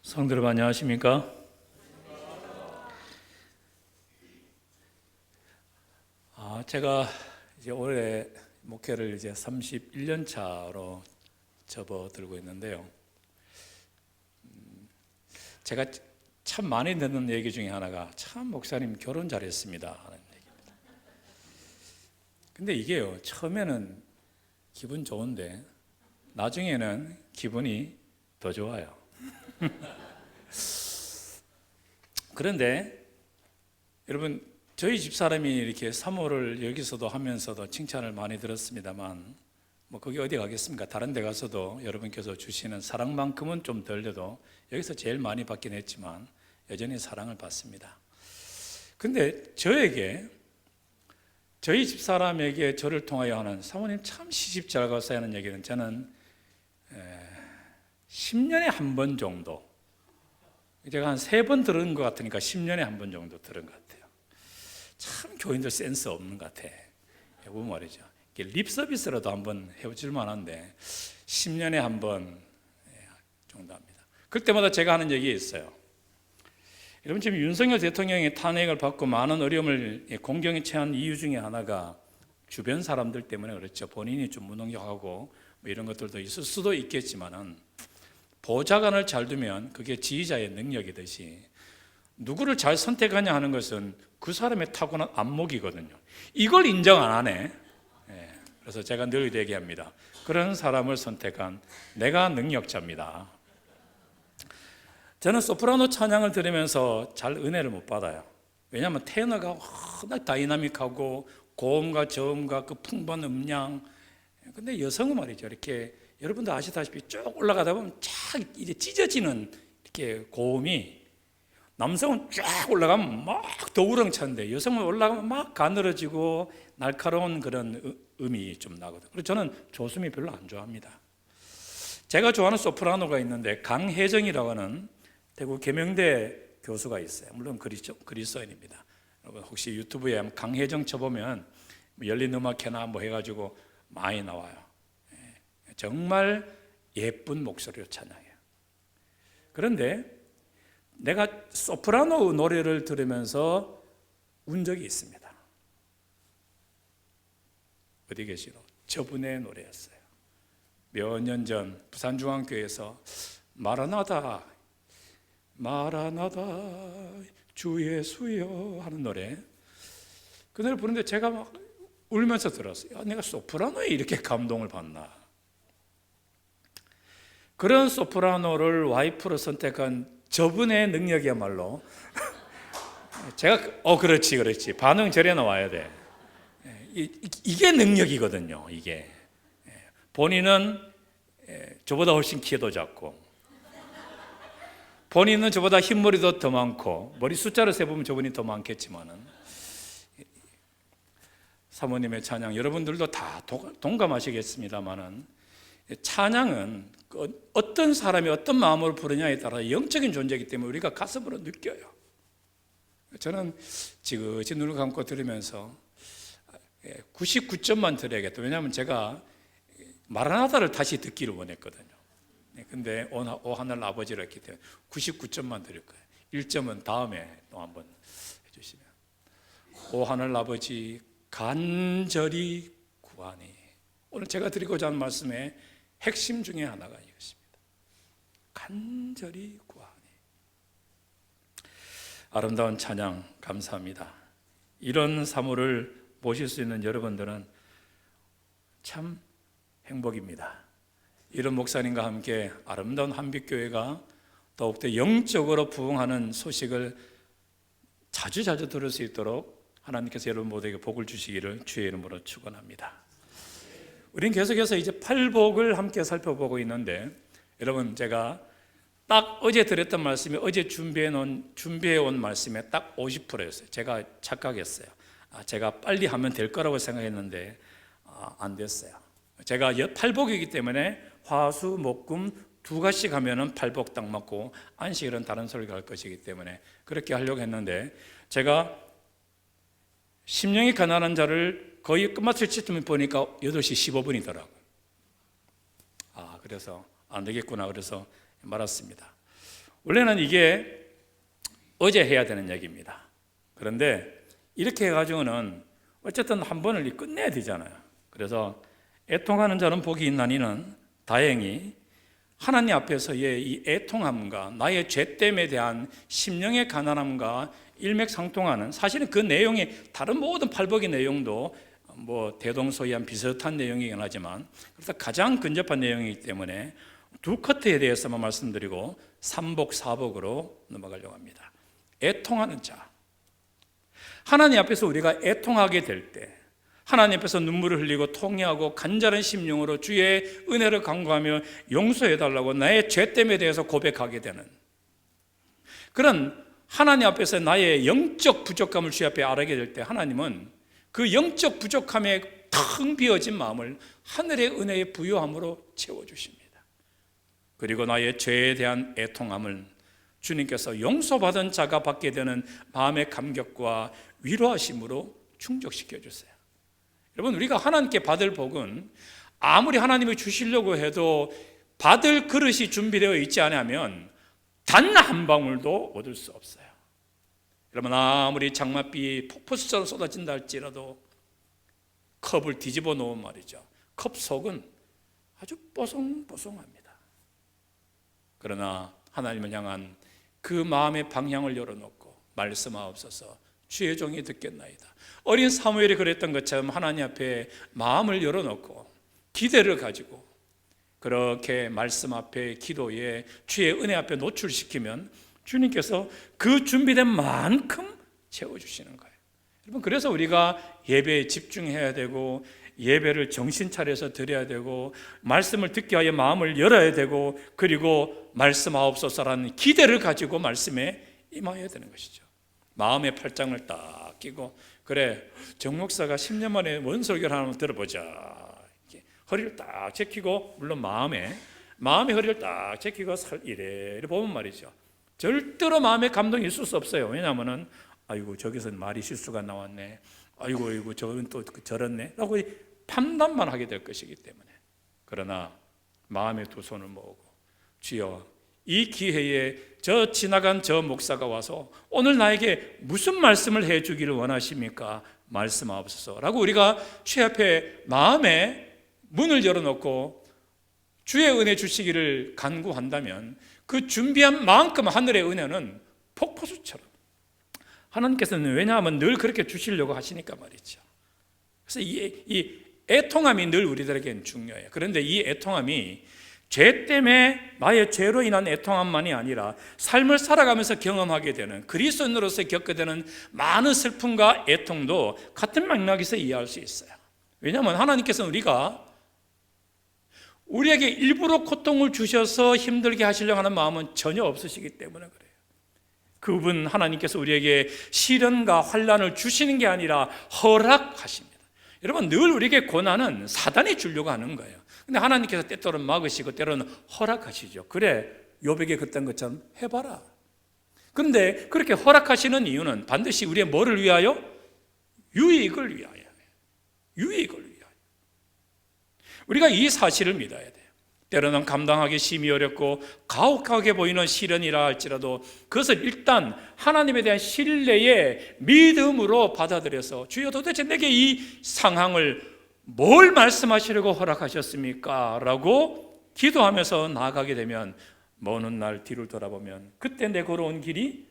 성도 여러분 안녕하십니까? 제가 이제 올해 목회를 이제 31년 차로 접어들고 있는데요. 제가 참 많이 듣는 얘기 중에 하나가 참 목사님 결혼 잘했습니다 하는 얘기입니다. 근데 이게요, 처음에는 기분 좋은데 나중에는 기분이 더 좋아요. 그런데 여러분, 저희 집사람이 이렇게 사모를 여기서도 하면서도 칭찬을 많이 들었습니다만 뭐 거기 어디 가겠습니까? 다른 데 가서도 여러분께서 주시는 사랑만큼은 좀 덜려도 여기서 제일 많이 받긴 했지만 여전히 사랑을 받습니다. 근데 저희 집사람에게 저를 통하여 하는 사모님 참 시집 잘 가서 하는 얘기는 저는 10년에 한 번 정도, 제가 한 3번 들은 것 같으니까 10년에 한 번 정도 들은 것 같아요. 참 교인들 센스 없는 것 같아. 이거 말이죠. 립 서비스라도 한번 해줄 만한데 10년에 한 번 정도 합니다. 그때마다 제가 하는 얘기 있어요. 여러분, 지금 윤석열 대통령이 탄핵을 받고 많은 어려움을 공경에 처한 이유 중에 하나가 주변 사람들 때문에 그렇죠. 본인이 좀 무능력하고 뭐 이런 것들도 있을 수도 있겠지만은 보좌관을 잘 두면 그게 지휘자의 능력이듯이 누구를 잘 선택하냐 하는 것은 그 사람의 타고난 안목이거든요. 이걸 인정 안 하네. 그래서 제가 늘 얘기합니다. 그런 사람을 선택한 내가 능력자입니다. 저는 소프라노 찬양을 들으면서 잘 은혜를 못 받아요. 왜냐하면 테너가 워낙 다이나믹하고 고음과 저음과 그 풍부한 음량. 근데 여성은 말이죠, 이렇게 여러분도 아시다시피 쭉 올라가다 보면 쫙 이제 찢어지는 이렇게 고음이, 남성은 쫙 올라가면 막 더 우렁찬데 여성은 올라가면 막 가늘어지고 날카로운 그런 음이 좀 나거든요. 그래서 저는 조수미 별로 안 좋아합니다. 제가 좋아하는 소프라노가 있는데 강혜정이라고 하는 대구 계명대 교수가 있어요. 물론 그리스도인입니다. 여러분 혹시 유튜브에 강혜정 쳐보면 열린 음악회나 뭐 해가지고 많이 나와요. 정말 예쁜 목소리로 찬양해요. 그런데 내가 소프라노 노래를 들으면서 운 적이 있습니다. 어디 계시노? 저분의 노래였어요. 몇 년 전 부산중앙교회에서 마라나다 마라나다 주 예수여 하는 노래, 그 노래 부르는데 제가 막 울면서 들었어요. 내가 소프라노에 이렇게 감동을 받나. 그런 소프라노를 와이프로 선택한 저분의 능력이야말로 제가 그렇지 반응 저래 나와야 돼. 이게 능력이거든요. 이게 본인은 저보다 훨씬 키도 작고, 본인은 저보다 흰머리도 더 많고, 머리 숫자를 세보면 저분이 더 많겠지만은, 사모님의 찬양 여러분들도 다 동감하시겠습니다만은, 찬양은 어떤 사람이 어떤 마음으로 부르냐에 따라 영적인 존재이기 때문에 우리가 가슴으로 느껴요. 저는 지그시 눈을 감고 들으면서 99점만 드려야겠다. 왜냐하면 제가 마라나다를 다시 듣기를 원했거든요. 근데 오 하늘 아버지를 했기 때문에 99점만 드릴 거예요. 1점은 다음에 또 한번 해주시면. 오 하늘 아버지 간절히 구하니. 오늘 제가 드리고자 하는 말씀의 핵심 중에 하나가 이것입니다. 간절히 구하니. 아름다운 찬양 감사합니다. 이런 사모를 모실 수 있는 여러분들은 참 행복입니다. 이런 목사님과 함께 아름다운 한빛교회가 더욱더 영적으로 부흥하는 소식을 자주 들을 수 있도록 하나님께서 여러분 모두에게 복을 주시기를 주의 이름으로 축원합니다. 우리는 계속해서 이제 팔복을 함께 살펴보고 있는데, 여러분 제가 딱 어제 드렸던 말씀이 어제 준비해온 말씀의 딱 50%였어요. 제가 착각했어요. 제가 빨리 하면 될 거라고 생각했는데 안 됐어요. 제가 팔복이기 때문에 화수, 목금 2가지씩 하면은 팔복 딱 맞고, 안식일은 다른 설교 할 것이기 때문에 그렇게 하려고 했는데, 제가 심령이 가난한 자를 거의 끝마칠 시점에 보니까 8시 15분이더라고요. 그래서 안 되겠구나. 그래서 말았습니다. 원래는 이게 어제 해야 되는 얘기입니다. 그런데 이렇게 해가지고는 어쨌든 한 번을 끝내야 되잖아요. 그래서 애통하는 자는 복이 있나니는 다행히 하나님 앞에서의 이 애통함과 나의 죄됨에 대한 심령의 가난함과 일맥상통하는, 사실은 그 내용이 다른 모든 팔복의 내용도 뭐 대동소이한 비슷한 내용이긴 하지만 그래서 가장 근접한 내용이기 때문에 두 커트에 대해서만 말씀드리고 삼복 사복으로 넘어가려고 합니다. 애통하는 자, 하나님 앞에서 우리가 애통하게 될 때, 하나님 앞에서 눈물을 흘리고 통회하고 간절한 심령으로 주의 은혜를 간구하며 용서해달라고 나의 죄됨에 대해서 고백하게 되는 그런 하나님 앞에서 나의 영적 부족함을 주 앞에 알게 될 때, 하나님은 그 영적 부족함에 텅 비어진 마음을 하늘의 은혜의 부요함으로 채워주십니다. 그리고 나의 죄에 대한 애통함을 주님께서 용서받은 자가 받게 되는 마음의 감격과 위로하심으로 충족시켜 주세요. 여러분, 우리가 하나님께 받을 복은 아무리 하나님이 주시려고 해도 받을 그릇이 준비되어 있지 않으면 단 한 방울도 얻을 수 없어요. 여러분, 아무리 장맛비 폭포수처럼 쏟아진다 할지라도 컵을 뒤집어 놓은 말이죠, 컵 속은 아주 뽀송뽀송합니다. 그러나 하나님을 향한 그 마음의 방향을 열어놓고 말씀하옵소서, 주의 종이 듣겠나이다. 어린 사무엘이 그랬던 것처럼 하나님 앞에 마음을 열어놓고 기대를 가지고 그렇게 말씀 앞에, 기도에, 주의 은혜 앞에 노출시키면 주님께서 그 준비된 만큼 채워주시는 거예요. 여러분, 그래서 우리가 예배에 집중해야 되고 예배를 정신 차려서 드려야 되고 말씀을 듣기 위하여 마음을 열어야 되고 그리고 말씀하옵소서라는 기대를 가지고 말씀에 임해야 되는 것이죠. 마음의 팔짱을 딱 끼고, 그래, 정 목사가 10년 만에 뭔 설교를 하나 들어보자, 이렇게 허리를 딱 제키고, 물론 마음의 허리를 딱 제키고 이래 보면 말이죠, 절대로 마음의 감동이 있을 수 없어요. 왜냐하면 아이고 저기서 말이 실수가 나왔네, 아이고 저건 또 저렇네 라고 판단만 하게 될 것이기 때문에. 그러나 마음의 두 손을 모으고, 주여, 이 기회에 저 지나간 저 목사가 와서 오늘 나에게 무슨 말씀을 해주기를 원하십니까? 말씀하옵소서 라고 우리가 주의 앞에 마음의 문을 열어놓고 주의 은혜 주시기를 간구한다면 그 준비한 만큼 하늘의 은혜는 폭포수처럼 하나님께서는, 왜냐하면 늘 그렇게 주시려고 하시니까 말이죠. 그래서 이 애통함이 늘 우리들에게는 중요해요. 그런데 이 애통함이 죄 때문에 나의 죄로 인한 애통함만이 아니라 삶을 살아가면서 경험하게 되는, 그리스도인으로서 겪게 되는 많은 슬픔과 애통도 같은 맥락에서 이해할 수 있어요. 왜냐하면 하나님께서는 우리에게 일부러 고통을 주셔서 힘들게 하시려고 하는 마음은 전혀 없으시기 때문에 그래요. 그분 하나님께서 우리에게 시련과 환난을 주시는 게 아니라 허락하십니다. 여러분, 늘 우리에게 고난은 사단이 주려고 하는 거예요. 근데 하나님께서 때때로는 막으시고 때로는 허락하시죠. 그래, 욥에게 그랬던 것처럼 해봐라. 그런데 그렇게 허락하시는 이유는 반드시 우리의 뭐를 위하여? 유익을 위하여. 유익을 위하여. 우리가 이 사실을 믿어야 돼요. 때로는 감당하기 심히 어렵고 가혹하게 보이는 시련이라 할지라도 그것을 일단 하나님에 대한 신뢰의 믿음으로 받아들여서, 주여 도대체 내게 이 상황을 뭘 말씀하시려고 허락하셨습니까? 라고 기도하면서 나아가게 되면 먼 훗날 뒤를 돌아보면 그때 내 걸어온 길이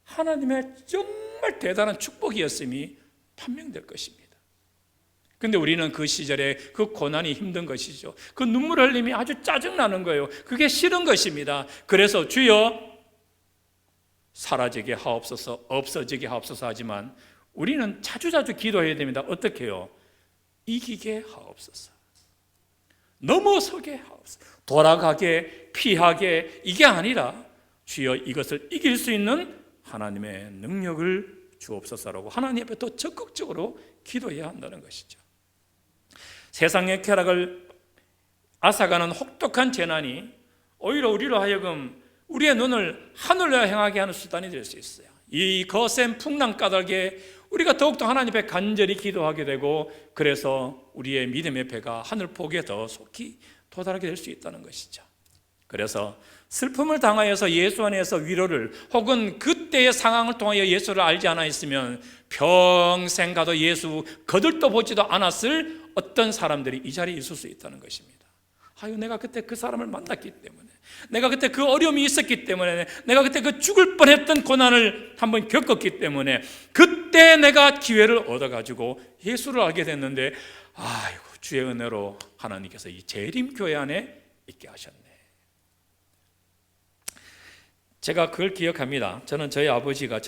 하나님의 정말 대단한 축복이었음이 판명될 것입니다. 근데 우리는 그 시절에 그 고난이 힘든 것이죠. 그 눈물 흘림이 아주 짜증나는 거예요. 그게 싫은 것입니다. 그래서 주여 사라지게 하옵소서, 없어지게 하옵소서 하지만 우리는 자주자주 기도해야 됩니다. 어떻게 해요? 이기게 하옵소서, 넘어서게 하옵소서, 돌아가게, 피하게, 이게 아니라 주여 이것을 이길 수 있는 하나님의 능력을 주옵소서라고 하나님 앞에 더 적극적으로 기도해야 한다는 것이죠. 세상의 쾌락을 앗아가는 혹독한 재난이 오히려 우리로 하여금 우리의 눈을 하늘로 향하게 하는 수단이 될 수 있어요. 이 거센 풍랑 까닭에 우리가 더욱더 하나님 앞에 간절히 기도하게 되고, 그래서 우리의 믿음의 배가 하늘 폭에 더 속히 도달하게 될 수 있다는 것이죠. 그래서 슬픔을 당하여서 예수 안에서 위로를 혹은 그때의 상황을 통하여 예수를 알지 않아 있으면 평생 가도 예수 거들떠 보지도 않았을 어떤 사람들이 이 자리에 있을 수 있다는 것입니다. 아유, 내가 그때 그 사람을 만났기 때문에, 내가 그때 그 어려움이 있었기 때문에, 내가 그때 그 죽을 뻔했던 고난을 한번 겪었기 때문에 그때 내가 기회를 얻어가지고 예수를 알게 됐는데, 아이고, 주의 은혜로 하나님께서 이 재림교회 안에 있게 하셨네. 제가 그걸 기억합니다. 저는 저희 아버지가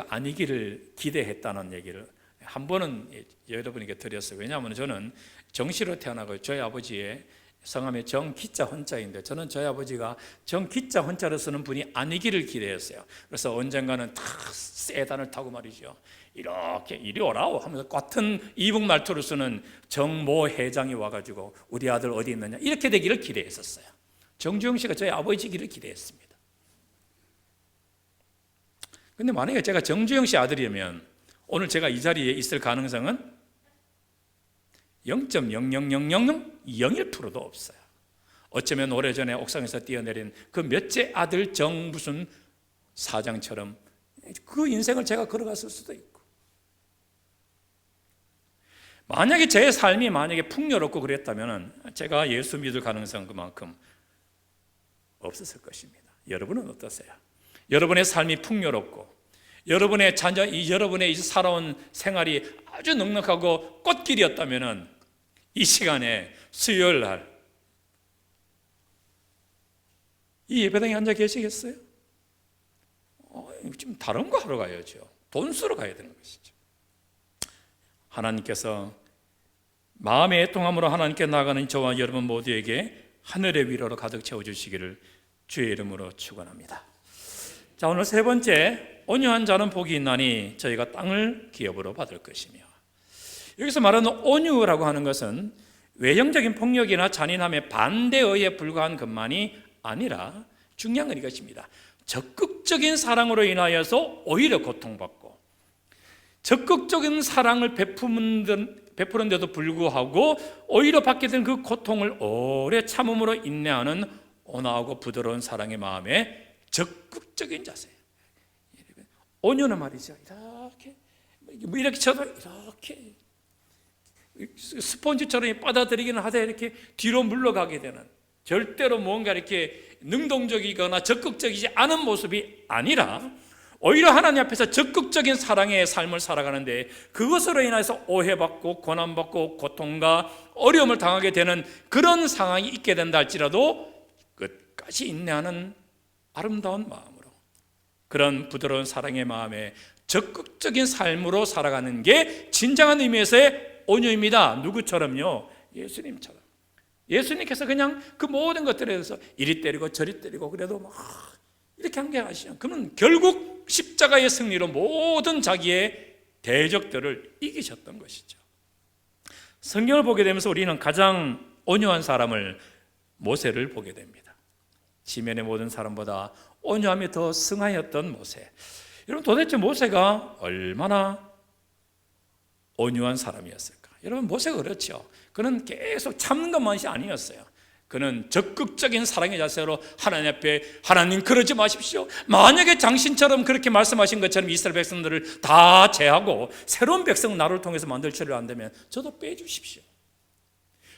아니기를 기대했다는 얘기를 한 번은 여러분에게 드렸어요. 왜냐하면 저는 정시로 태어나고 저희 아버지의 성함이 정기자 헌자인데, 저는 저희 아버지가 정기자 헌자로 쓰는 분이 아니기를 기대했어요. 그래서 언젠가는 다 세단을 타고 말이죠, 이렇게 이리 오라고 하면서 같은 이북 말투를 쓰는 정모 회장이 와가지고 우리 아들 어디 있느냐 이렇게 되기를 기대했었어요. 정주영 씨가 저희 아버지기를 기대했습니다. 근데 만약에 제가 정주영 씨 아들이면 오늘 제가 이 자리에 있을 가능성은 0.0000001%도 없어요. 어쩌면 오래전에 옥상에서 뛰어내린 그 몇째 아들 정 무슨 사장처럼 그 인생을 제가 걸어갔을 수도 있고, 만약에 제 삶이 만약에 풍요롭고 그랬다면 제가 예수 믿을 가능성은 그만큼 없었을 것입니다. 여러분은 어떠세요? 여러분의 삶이 풍요롭고 여러분의 자녀, 여러분의 살아온 생활이 아주 넉넉하고 꽃길이었다면 이 시간에 수요일 날 이 예배당에 앉아 계시겠어요? 지금 다른 거 하러 가야죠. 돈 쓰러 가야 되는 것이죠. 하나님께서 마음의 애통함으로 하나님께 나아가는 저와 여러분 모두에게 하늘의 위로로 가득 채워주시기를 주의 이름으로 축원합니다. 자, 오늘 세 번째, 온유한 자는 복이 있나니 저희가 땅을 기업으로 받을 것이며, 여기서 말하는 온유라고 하는 것은 외형적인 폭력이나 잔인함의 반대어에 불과한 것만이 아니라 중요한 건 이것입니다. 적극적인 사랑으로 인하여서 오히려 고통받고, 적극적인 사랑을 베푸는데도 불구하고 오히려 받게 된 그 고통을 오래 참음으로 인내하는 온화하고 부드러운 사랑의 마음에 적극적인 자세예요. 온유는 말이죠, 이렇게 쳐도 이렇게 스펀지처럼 빨아들이기는 하되 이렇게 뒤로 물러가게 되는, 절대로 뭔가 이렇게 능동적이거나 적극적이지 않은 모습이 아니라 오히려 하나님 앞에서 적극적인 사랑의 삶을 살아가는데, 그것으로 인해서 오해받고 고난받고 고통과 어려움을 당하게 되는 그런 상황이 있게 된다 할지라도 끝까지 인내하는 아름다운 마음으로, 그런 부드러운 사랑의 마음에 적극적인 삶으로 살아가는 게 진정한 의미에서의 온유입니다. 누구처럼요? 예수님처럼. 예수님께서 그냥 그 모든 것들에 대해서 이리 때리고 저리 때리고 그래도 막 이렇게 한 게 아시죠? 그는 결국 십자가의 승리로 모든 자기의 대적들을 이기셨던 것이죠. 성경을 보게 되면서 우리는 가장 온유한 사람을, 모세를 보게 됩니다. 지면의 모든 사람보다 온유함이 더 승하였던 모세. 여러분, 도대체 모세가 얼마나 온유한 사람이었을까? 여러분, 모세가 그렇죠. 그는 계속 참는 것만이 아니었어요. 그는 적극적인 사랑의 자세로 하나님 앞에, 하나님 그러지 마십시오, 만약에 당신처럼 그렇게 말씀하신 것처럼 이스라엘 백성들을 다 제하고 새로운 백성 나를 통해서 만들 처리를 안 되면 저도 빼주십시오.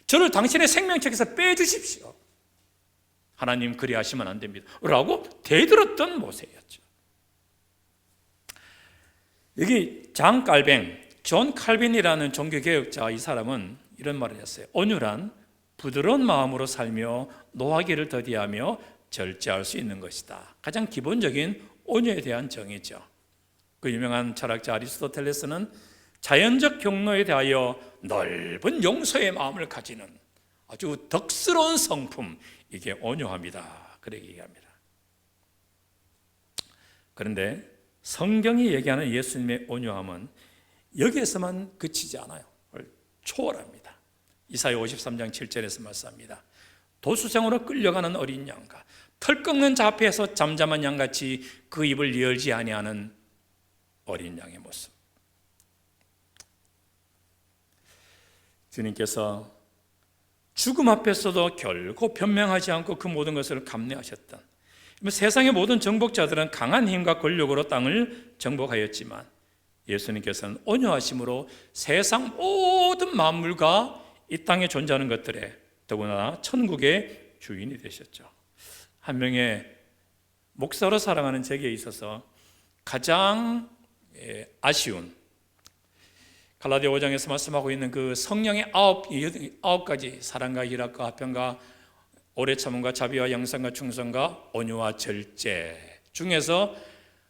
저를 당신의 생명책에서 빼주십시오. 하나님 그리하시면 안 됩니다 라고 대들었던 모세였죠. 여기 존 칼빈이라는 종교개혁자, 이 사람은 이런 말을 했어요. 온유란 부드러운 마음으로 살며 노하기를 더디하며 절제할 수 있는 것이다. 가장 기본적인 온유에 대한 정의죠. 그 유명한 철학자 아리스토텔레스는 자연적 경로에 대하여 넓은 용서의 마음을 가지는 아주 덕스러운 성품, 이게 온유함이다, 그렇게 얘기합니다. 그런데 성경이 얘기하는 예수님의 온유함은 여기에서만 그치지 않아요. 초월합니다. 이사야 53장 7절에서 말씀합니다. 도수생으로 끌려가는 어린 양과 털 꺾는 자 앞에서 잠잠한 양같이 그 입을 열지 아니하는 어린 양의 모습. 주님께서 죽음 앞에서도 결코 변명하지 않고 그 모든 것을 감내하셨던, 세상의 모든 정복자들은 강한 힘과 권력으로 땅을 정복하였지만 예수님께서는 온유하심으로 세상 모든 만물과 이 땅에 존재하는 것들에, 더구나 천국의 주인이 되셨죠. 한 명의 목사로 살아가는 제게 있어서 가장 아쉬운, 갈라디아 5장에서 말씀하고 있는 그 성령의 아홉 가지, 사랑과 희락과 화평과 오래 참음과 자비와 양선과 충성과 온유와 절제 중에서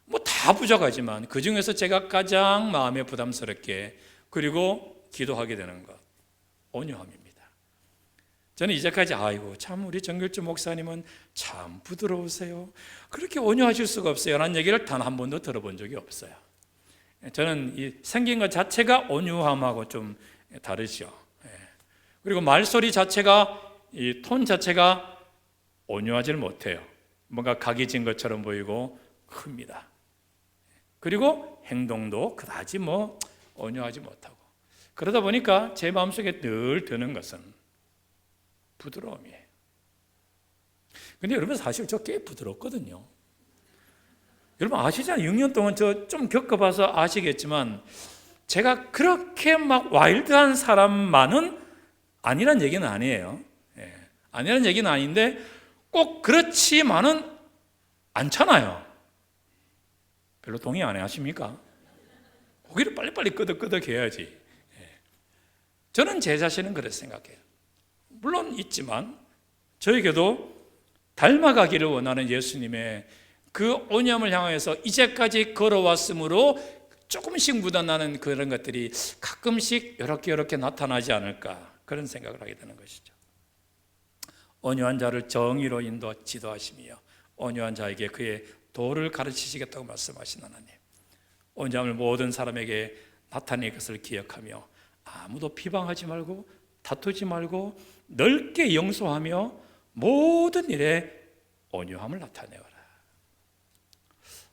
뭐 다 부족하지만 그 중에서 제가 가장 마음에 부담스럽게 그리고 기도하게 되는 것, 온유함입니다. 저는 이제까지 아이고 참 우리 정결주 목사님은 참 부드러우세요, 그렇게 온유하실 수가 없어요 라는 얘기를 단 한 번도 들어본 적이 없어요. 저는 이 생긴 것 자체가 온유함하고 좀 다르죠. 그리고 말소리 자체가, 이 톤 자체가 온유하지를 못해요. 뭔가 각이 진 것처럼 보이고 큽니다. 그리고 행동도 그다지 온유하지 못하고, 그러다 보니까 제 마음속에 늘 드는 것은 부드러움이에요. 근데 여러분 사실 저 꽤 부드럽거든요. 여러분 아시잖아요. 6년 동안 저 좀 겪어봐서 아시겠지만 제가 그렇게 막 와일드한 사람만은 아니란 얘기는 아니에요. 아니란 얘기는 아닌데 꼭 그렇지만은 않잖아요. 별로 동의 안 하십니까? 고기를 빨리빨리 끄덕끄덕 해야지. 저는 제 자신은 그렇게 생각해요. 물론 있지만 저에게도 닮아가기를 원하는 예수님의 그 온유함을 향해서 이제까지 걸어왔으므로 조금씩 묻어나는 그런 것들이 가끔씩 이렇게 나타나지 않을까, 그런 생각을 하게 되는 것이죠. 온유한 자를 정의로 지도하시며 온유한 자에게 그의 도를 가르치시겠다고 말씀하신 하나님, 온유함을 모든 사람에게 나타낼 것을 기억하며 아무도 비방하지 말고 다투지 말고 넓게 용서하며 모든 일에 온유함을 나타내어라.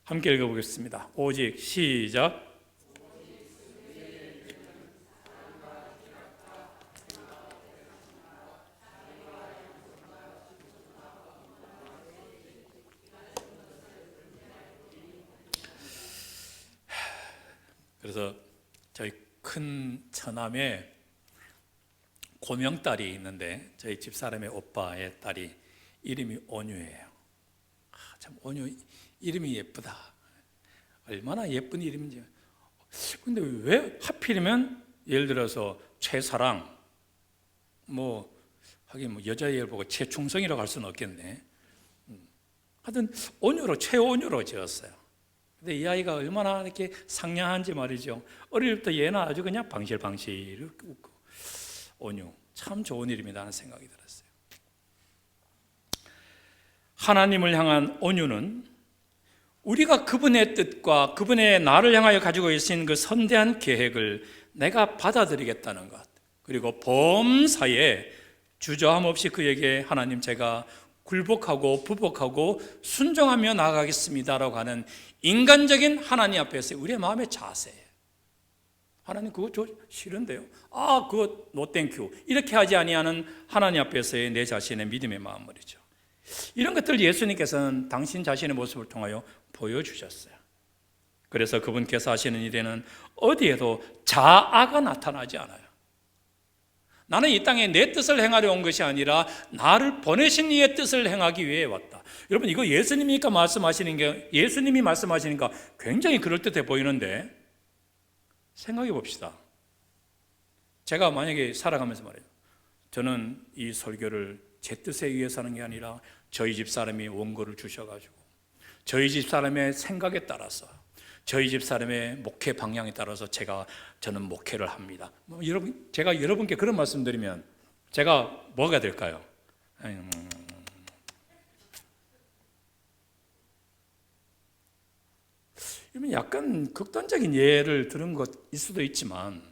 함께 읽어보겠습니다. 오직, 시작. 그래서 저희 큰 처남에 고명딸이 있는데 저희 집사람의 오빠의 딸이 이름이 온유예요. 참 온유, 이름이 예쁘다. 얼마나 예쁜 이름인지. 근데 왜 하필이면 예를 들어서 최사랑, 하긴 여자 이름을 보고 최충성이라고 할 수는 없겠네. 하여튼 온유로, 최온유로 지었어요. 근데 이 아이가 얼마나 이렇게 상냥한지 말이죠. 어릴 때부터 얘는 아주 그냥 방실방실 웃고 온유, 참 좋은 이름이다 하는 생각이 들었어요. 하나님을 향한 온유는 우리가 그분의 뜻과 그분의 나를 향하여 가지고 계신 그 선대한 계획을 내가 받아들이겠다는 것, 그리고 범사에 주저함 없이 그에게 하나님 제가 굴복하고 부복하고 순종하며 나아가겠습니다라고 하는 인간적인 하나님 앞에서 우리의 마음의 자세예요. 하나님 그거 저 싫은데요, 그거 노 땡큐, 이렇게 하지 아니하는 하나님 앞에서의 내 자신의 믿음의 마음 말이죠. 이런 것들 예수님께서는 당신 자신의 모습을 통하여 보여주셨어요. 그래서 그분께서 하시는 일에는 어디에도 자아가 나타나지 않아요. 나는 이 땅에 내 뜻을 행하려 온 것이 아니라 나를 보내신 이의 뜻을 행하기 위해 왔다. 여러분 이거 예수님이 말씀하시니까 굉장히 그럴듯해 보이는데 생각해 봅시다. 제가 만약에 살아가면서 말이에요, 저는 이 설교를 제 뜻에 의해서 하는 게 아니라 저희 집 사람이 원고를 주셔가지고 저희 집 사람의 생각에 따라서 저희 집 사람의 목회 방향에 따라서 저는 목회를 합니다. 제가 여러분께 그런 말씀드리면 제가 뭐가 될까요? 약간 극단적인 예를 들은 것일 수도 있지만,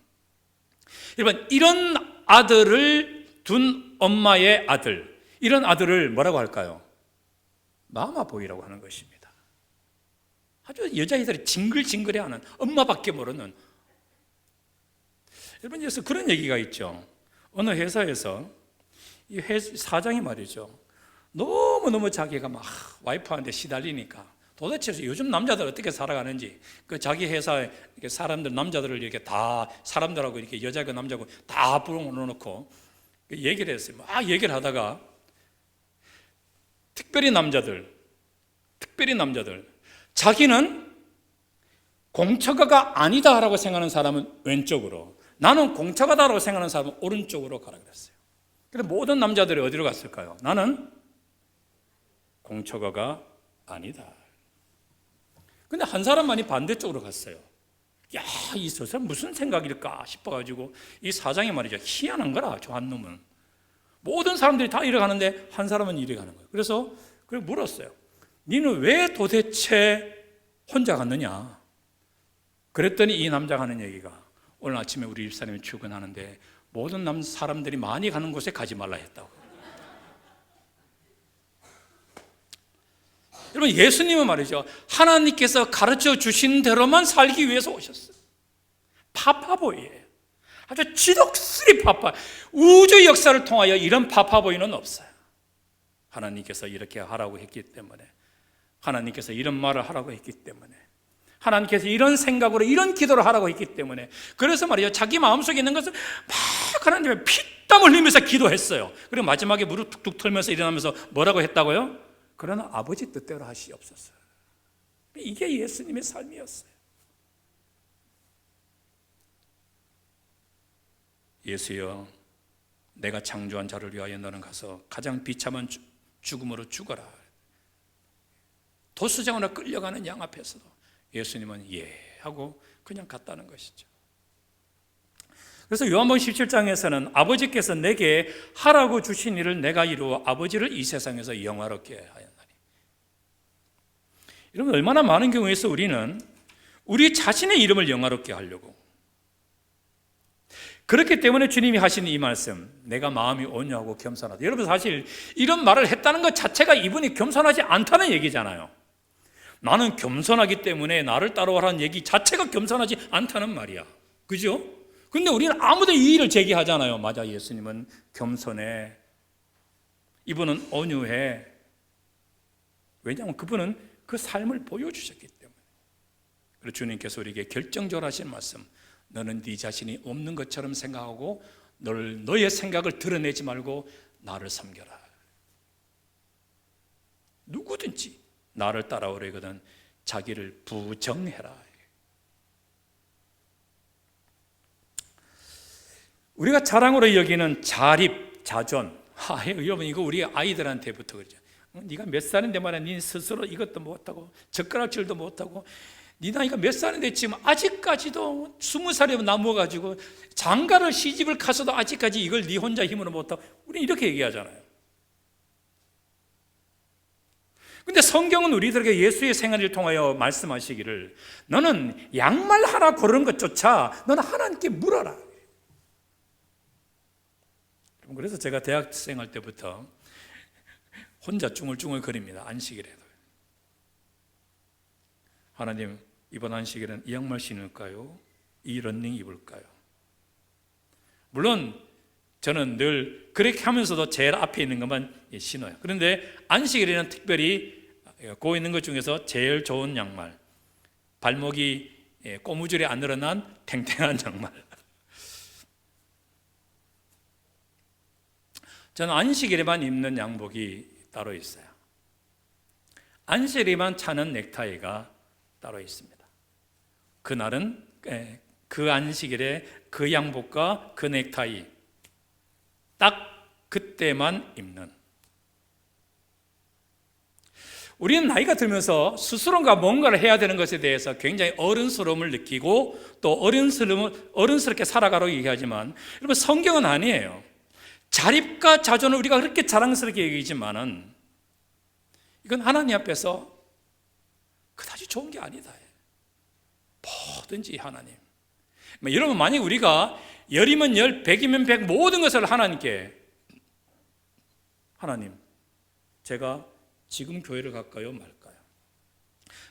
여러분 이런 아들을 둔 엄마의 아들, 이런 아들을 뭐라고 할까요? 마마보이라고 하는 것입니다. 아주 여자애들이 징글징글해하는, 엄마밖에 모르는. 여러분, 그래서 그런 얘기가 있죠. 어느 회사에서 이 사장이 말이죠, 너무너무 자기가 막 와이프한테 시달리니까 도대체 요즘 남자들 어떻게 살아가는지, 그 자기 회사에 사람들, 남자들을 이렇게 다 사람들하고 이렇게 여자고 남자고 다 불러놓고 얘기를 했어요. 막 얘기를 하다가 특별히 남자들, 자기는 공처가가 아니다라고 생각하는 사람은 왼쪽으로, 나는 공처가다라고 생각하는 사람은 오른쪽으로 가라 그랬어요. 그래서 모든 남자들이 어디로 갔을까요? 나는 공처가가 아니다. 근데 한 사람만이 반대쪽으로 갔어요. 야, 이 사람 무슨 생각일까 싶어가지고 이 사장이 말이죠, 희한한 거라, 저 한 놈은. 모든 사람들이 다 이래 가는데 한 사람은 이래 가는 거예요. 그래서 물었어요. 너는 왜 도대체 혼자 갔느냐? 그랬더니 이 남자가 하는 얘기가, 오늘 아침에 우리 집사님이 출근하는데 모든 사람들이 많이 가는 곳에 가지 말라 했다고. 여러분, 예수님은 말이죠, 하나님께서 가르쳐 주신 대로만 살기 위해서 오셨어요. 파파보이예요. 아주 지독스리 파파. 우주 역사를 통하여 이런 파파보이는 없어요. 하나님께서 이렇게 하라고 했기 때문에, 하나님께서 이런 말을 하라고 했기 때문에, 하나님께서 이런 생각으로 이런 기도를 하라고 했기 때문에, 그래서 말이죠, 자기 마음속에 있는 것을 막 하나님의 피땀 흘리면서 기도했어요. 그리고 마지막에 무릎 툭툭 털면서 일어나면서 뭐라고 했다고요? 그러나 아버지 뜻대로 하시옵소서. 이게 예수님의 삶이었어요. 예수여, 내가 창조한 자를 위하여 너는 가서 가장 비참한 죽음으로 죽어라. 도수장으로 끌려가는 양 앞에서도 예수님은 예 하고 그냥 갔다는 것이죠. 그래서 요한복음 17장에서는 아버지께서 내게 하라고 주신 일을 내가 이루어 아버지를 이 세상에서 영화롭게 하였나니. 여러분, 얼마나 많은 경우에서 우리는 우리 자신의 이름을 영화롭게 하려고, 그렇기 때문에 주님이 하시는 이 말씀, 내가 마음이 온유하고 겸손하다. 여러분, 사실 이런 말을 했다는 것 자체가 이분이 겸손하지 않다는 얘기잖아요. 나는 겸손하기 때문에 나를 따라오라는 얘기 자체가 겸손하지 않다는 말이야. 그죠? 근데 우리는 아무도 이의를 제기하잖아요. 맞아, 예수님은 겸손해, 이분은 온유해. 왜냐하면 그분은 그 삶을 보여주셨기 때문에. 그리고 주님께서 우리에게 결정적으로 하신 말씀, 너는 네 자신이 없는 것처럼 생각하고 너의 생각을 드러내지 말고 나를 섬겨라. 누구든지 나를 따라오려거든 자기를 부정해라. 우리가 자랑으로 여기는 자립, 자존. 여러분, 이거 우리 아이들한테부터 그러죠. 네가 몇 살인데 말이야, 네 스스로 이것도 못하고 젓가락질도 못하고, 네 나이가 몇 살인데 지금 아직까지도 20살이 넘어가지고 장가를 시집을 가서도 아직까지 이걸 네 혼자 힘으로 못하고, 우리는 이렇게 얘기하잖아요. 근데 성경은 우리들에게 예수의 생애를 통하여 말씀하시기를, 너는 양말 하나 고르는 것조차 너는 하나님께 물어라. 그래서 제가 대학생 할 때부터 혼자 쭝얼쭝얼 거립니다. 안식일에도. 하나님, 이번 안식일은 이 양말 신을까요? 이 런닝 입을까요? 물론 저는 늘 그렇게 하면서도 제일 앞에 있는 것만 신어요. 그런데 안식일에는 특별히 고 있는 것 중에서 제일 좋은 양말, 발목이 꼬무줄에 안 늘어난 탱탱한 양말. 저는 안식일에만 입는 양복이 따로 있어요. 안식일에만 차는 넥타이가 따로 있습니다. 그날은 그 안식일에 그 양복과 그 넥타이 딱 그때만 입는. 우리는 나이가 들면서 스스로가 뭔가를 해야 되는 것에 대해서 굉장히 어른스러움을 느끼고 또 어른스럽게 살아가라고 얘기하지만, 여러분, 성경은 아니에요. 자립과 자존을 우리가 그렇게 자랑스럽게 얘기하지만은 이건 하나님 앞에서 그다지 좋은 게 아니다. 뭐든지 하나님. 여러분, 만약 우리가 10이면 10, 100이면 100 모든 것을 하나님께, 하나님, 제가 지금 교회를 갈까요, 말까요?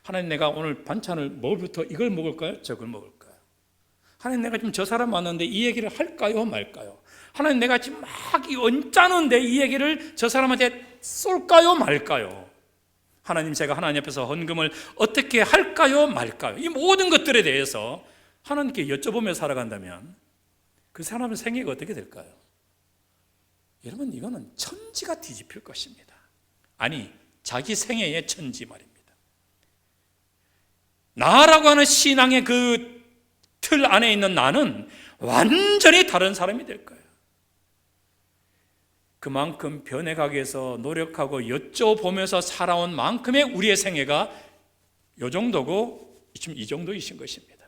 하나님, 내가 오늘 반찬을 뭐부터 이걸 먹을까요, 저걸 먹을까요? 하나님, 내가 지금 저 사람 만났는데 이 얘기를 할까요 말까요? 하나님, 내가 지금 막 언짢은데 이 얘기를 저 사람한테 쏠까요 말까요? 하나님, 제가 하나님 앞에서 헌금을 어떻게 할까요 말까요? 이 모든 것들에 대해서 하나님께 여쭤보며 살아간다면 그 사람의 생애가 어떻게 될까요? 여러분, 이거는 천지가 뒤집힐 것입니다. 아니, 자기 생애의 천지 말입니다. 나라고 하는 신앙의 그 틀 안에 있는 나는 완전히 다른 사람이 될 거예요. 그만큼 변해가기 위해서 노력하고 여쭤보면서 살아온 만큼의 우리의 생애가 이 정도고 지금 이 정도이신 것입니다.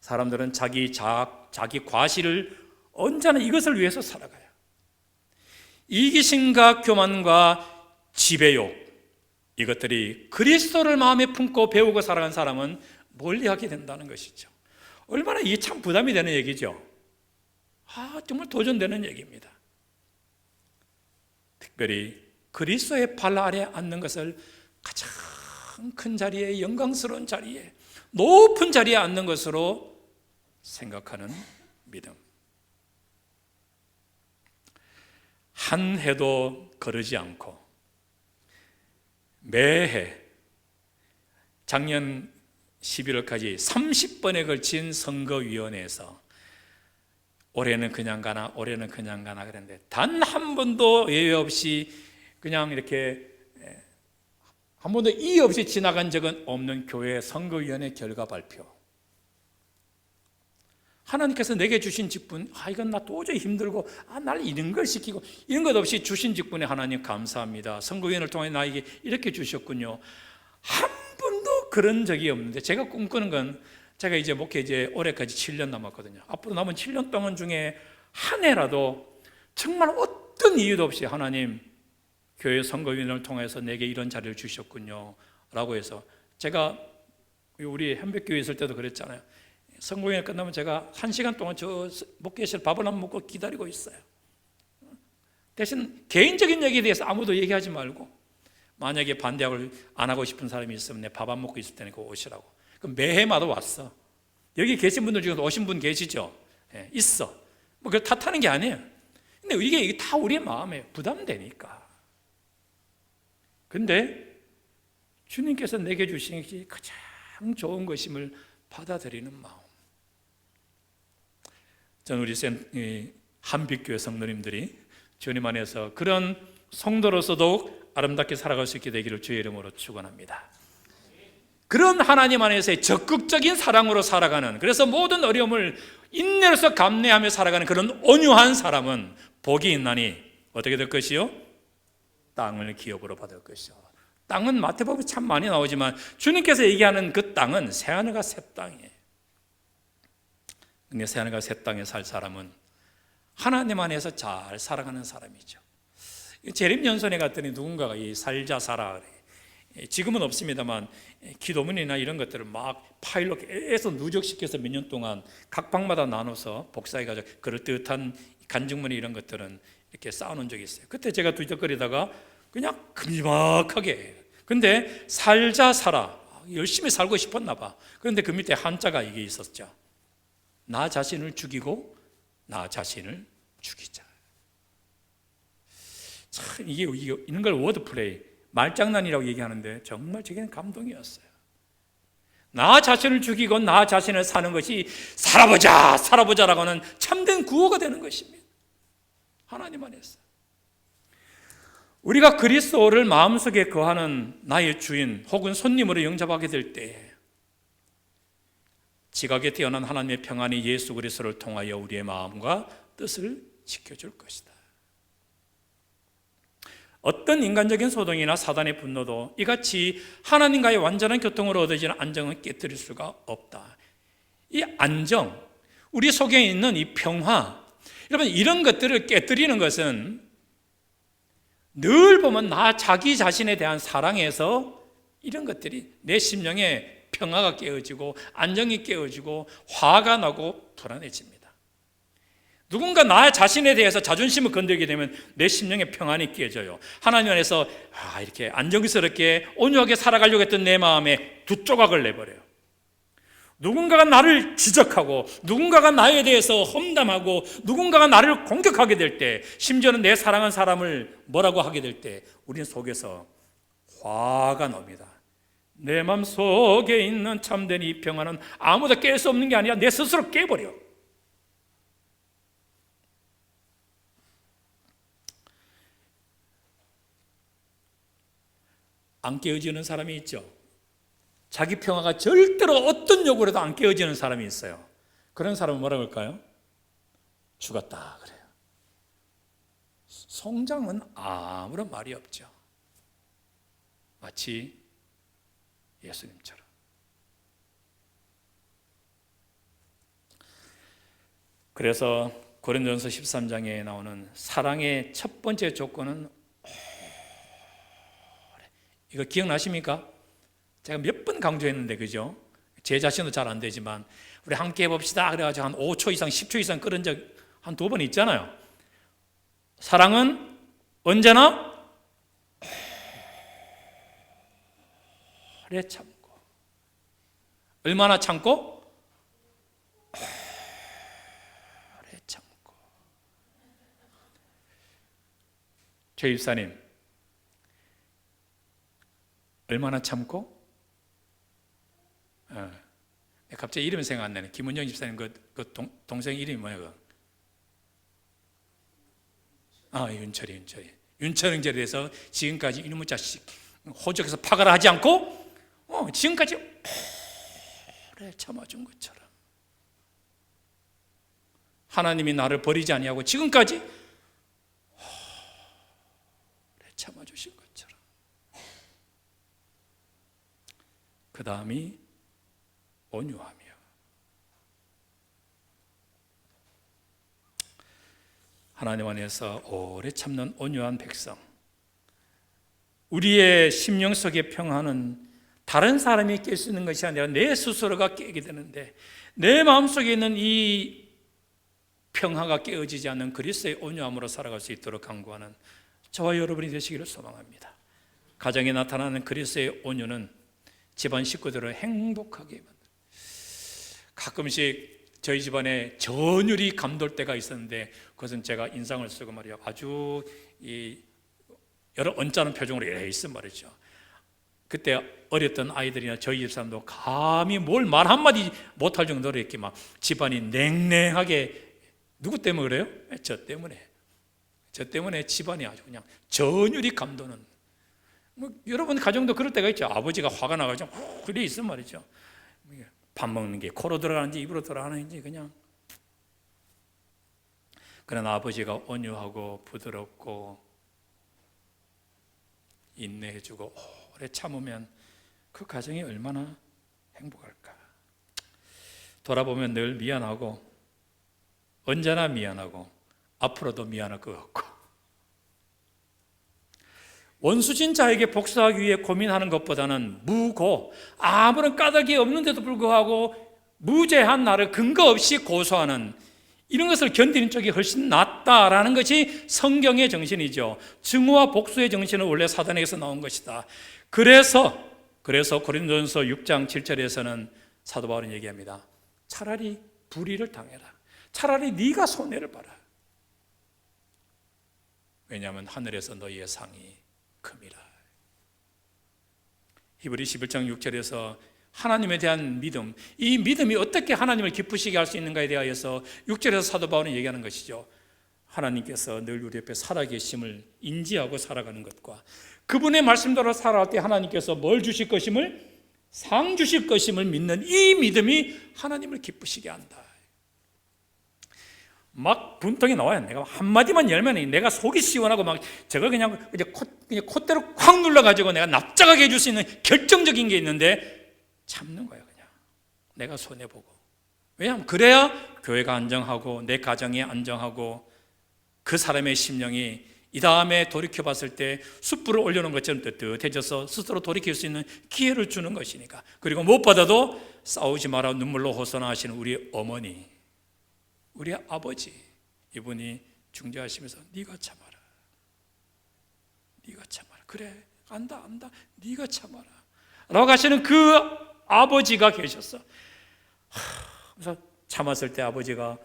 사람들은 자기 과실을 언제나 이것을 위해서 살아가요. 이기심과 교만과 지배욕, 이것들이 그리스도를 마음에 품고 배우고 살아간 사람은 멀리하게 된다는 것이죠. 얼마나 이게 참 부담이 되는 얘기죠. 정말 도전되는 얘기입니다. 특별히 그리스도의 발 아래 앉는 것을 가장 큰 자리에, 영광스러운 자리에, 높은 자리에 앉는 것으로 생각하는 믿음. 한 해도 거르지 않고 매해 작년 11월까지 30번에 걸친 선거위원회에서 올해는 그냥 가나 그랬는데 단 한 번도 예외 없이 그냥 이렇게 한 번도 이의 없이 지나간 적은 없는 교회 선거위원회 결과 발표. 하나님께서 내게 주신 직분, 이건 나 도저히 힘들고 날 이런 걸 시키고 이런 것 없이 주신 직분에 하나님 감사합니다. 선거위원을 통해 나에게 이렇게 주셨군요. 한 번도 그런 적이 없는데, 제가 꿈꾸는 건, 제가 이제 목회 올해까지 7년 남았거든요. 앞으로 남은 7년 동안 중에 한 해라도 정말 어떤 이유도 없이 하나님, 교회 선거위원을 통해서 내게 이런 자리를 주셨군요 라고 해서, 제가 우리 현백교회 있을 때도 그랬잖아요. 선거위원회 끝나면 제가 1시간 동안 저 목회실 밥을 안 먹고 기다리고 있어요. 대신 개인적인 얘기에 대해서 아무도 얘기하지 말고, 만약에 반대하고 안 하고 싶은 사람이 있으면 내 밥 안 먹고 있을 테니까 오시라고. 그럼 매해마다 왔어. 여기 계신 분들 중에서 오신 분 계시죠? 있어. 뭐 그걸 탓하는 게 아니에요. 근데 이게 다 우리의 마음에 부담되니까. 근데 주님께서 내게 주신 것이 가장 좋은 것임을 받아들이는 마음. 저는 우리 한빛교회 성도님들이 주님 안에서 그런 성도로서 더욱 아름답게 살아갈 수 있게 되기를 주의 이름으로 축원합니다. 그런 하나님 안에서의 적극적인 사랑으로 살아가는, 그래서 모든 어려움을 인내로서 감내하며 살아가는 그런 온유한 사람은 복이 있나니 어떻게 될 것이요? 땅을 기업으로 받을 것이요. 땅은 마태복음에 참 많이 나오지만 주님께서 얘기하는 그 땅은 새하늘과 새 땅이에요. 근데 새하늘과 새 땅에 살 사람은 하나님 안에서 잘 살아가는 사람이죠. 재림연선에 갔더니 누군가가 이 살자 살아 그래. 지금은 없습니다만 기도문이나 이런 것들을 막 파일로 계속 누적시켜서 몇 년 동안 각 방마다 나눠서 복사해가지고 그럴듯한 간증문이 이런 것들은 이렇게 쌓아놓은 적이 있어요. 그때 제가 뒤적거리다가 그냥 큼지막하게, 근데 살자 살아, 열심히 살고 싶었나 봐. 그런데 그 밑에 한자가 이게 있었죠. 나 자신을 죽이고 나 자신을 죽이자. 참 이게 이런 걸 워드플레이, 말장난이라고 얘기하는데 정말 제게는 감동이었어요. 나 자신을 죽이고 나 자신을 사는 것이 살아보자라고 하는 참된 구호가 되는 것입니다. 하나님 안에서 우리가 그리스도를 마음속에 거하는 나의 주인 혹은 손님으로 영접하게 될 때 지각에 태어난 하나님의 평안이 예수 그리스도를 통하여 우리의 마음과 뜻을 지켜줄 것이다. 어떤 인간적인 소동이나 사단의 분노도 이같이 하나님과의 완전한 교통으로 얻어지는 안정을 깨뜨릴 수가 없다. 이 안정, 우리 속에 있는 이 평화, 여러분 이런 것들을 깨뜨리는 것은 늘 보면 자기 자신에 대한 사랑에서 이런 것들이 내 심령에 평화가 깨어지고 안정이 깨어지고 화가 나고 불안해집니다. 누군가 나 자신에 대해서 자존심을 건들게 되면 내 심령의 평안이 깨져요. 하나님 안에서 이렇게 안정스럽게 온유하게 살아가려고 했던 내 마음에 두 조각을 내버려요. 누군가가 나를 지적하고 누군가가 나에 대해서 험담하고 누군가가 나를 공격하게 될 때, 심지어는 내 사랑한 사람을 뭐라고 하게 될 때 우리는 속에서 화가 납니다. 내 마음 속에 있는 참된 이 평안은 아무도 깰 수 없는 게 아니라 내 스스로 깨버려. 안 깨어지는 사람이 있죠. 자기 평화가 절대로 어떤 요구로도 안 깨어지는 사람이 있어요. 그런 사람은 뭐라고 할까요? 죽었다 그래요. 성장은 아무런 말이 없죠. 마치 예수님처럼. 그래서 고린도전서 13장에 나오는 사랑의 첫 번째 조건은 이거 기억나십니까? 제가 몇 번 강조했는데, 그죠? 제 자신도 잘 안 되지만 우리 함께 해봅시다 그래가지고 한 5초 이상 10초 이상 끌은 적 한 2번 있잖아요. 사랑은 언제나 오래 참고. 얼마나 참고? 오래 참고. 최 집사님, 얼마나 참고? 갑자기 이름이 생각 안 나네. 김은영 집사님 그 동생 이름이 뭐예요? 윤철이. 윤철 형제에 대해서 지금까지 이놈의 자식 호적에서 파가라 하지 않고 지금까지 오래 참아준 것처럼, 하나님이 나를 버리지 아니하고 지금까지 오래 참아주신 것처럼. 그 다음이 온유하며. 하나님 안에서 오래 참는 온유한 백성. 우리의 심령 속의 평안은 다른 사람이 깰 수 있는 것이 아니라 내 스스로가 깨게 되는데, 내 마음속에 있는 이 평화가 깨어지지 않는 그리스도의 온유함으로 살아갈 수 있도록 간구하는 저와 여러분이 되시기를 소망합니다. 가정에 나타나는 그리스도의 온유는 집안 식구들을 행복하게 만듭니다. 가끔씩 저희 집안에 전율이 감돌 때가 있었는데, 그것은 제가 인상을 쓰고 말이야 아주 여러 언짢은 표정으로 이래 있어 말이죠. 그때 어렸던 아이들이나 저희 집사람도 감히 뭘 말 한마디 못할 정도로 이렇게 막 집안이 냉랭하게. 누구 때문에 그래요? 저 때문에 집안이 아주 그냥 전율이 감도는. 여러분 가정도 그럴 때가 있죠. 아버지가 화가 나가지고 그래 있어 말이죠. 밥 먹는 게 코로 들어가는지 입으로 들어가는지 그냥. 그러나 아버지가 온유하고 부드럽고 인내해주고 오래 참으면 그 가정이 얼마나 행복할까. 돌아보면 늘 미안하고, 언제나 미안하고, 앞으로도 미안할 것 같고, 원수진 자에게 복수하기 위해 고민하는 것보다는 무고, 아무런 까닭이 없는데도 불구하고 무죄한 나를 근거 없이 고소하는 이런 것을 견디는 쪽이 훨씬 낫다라는 것이 성경의 정신이죠. 증오와 복수의 정신은 원래 사단에게서 나온 것이다. 그래서 고린도전서 6장 7절에서는 사도 바울은 얘기합니다. 차라리 불의를 당해라. 차라리 네가 손해를 봐라. 왜냐하면 하늘에서 너희의 상이 큼이라. 히브리 11장 6절에서 하나님에 대한 믿음, 이 믿음이 어떻게 하나님을 기쁘시게 할 수 있는가에 대하여서 6절에서 사도 바울은 얘기하는 것이죠. 하나님께서 늘 우리 옆에 살아계심을 인지하고 살아가는 것과 그분의 말씀대로 살아갈 때 하나님께서 뭘 주실 것임을, 상 주실 것임을 믿는 이 믿음이 하나님을 기쁘시게 한다. 막 분통이 나와요. 내가 한마디만 열면 내가 속이 시원하고 막 저걸 그냥 콧대로 콱 눌러가지고 내가 납작하게 해줄 수 있는 결정적인 게 있는데 참는 거예요. 그냥 내가 손해보고. 왜냐하면 그래야 교회가 안정하고 내 가정이 안정하고 그 사람의 심령이 이 다음에 돌이켜봤을 때 숯불을 올려놓은 것처럼 뜨뜻해져서 스스로 돌이킬 수 있는 기회를 주는 것이니까. 그리고 무엇보다도 싸우지 마라 눈물로 호소하시는 우리 어머니, 우리 아버지, 이분이 중재하시면서 네가 참아라. 네가 참아라. 그래, 안다. 네가 참아라. 라고 하시는 그 아버지가 계셨어. 그래서 참았을 때 아버지가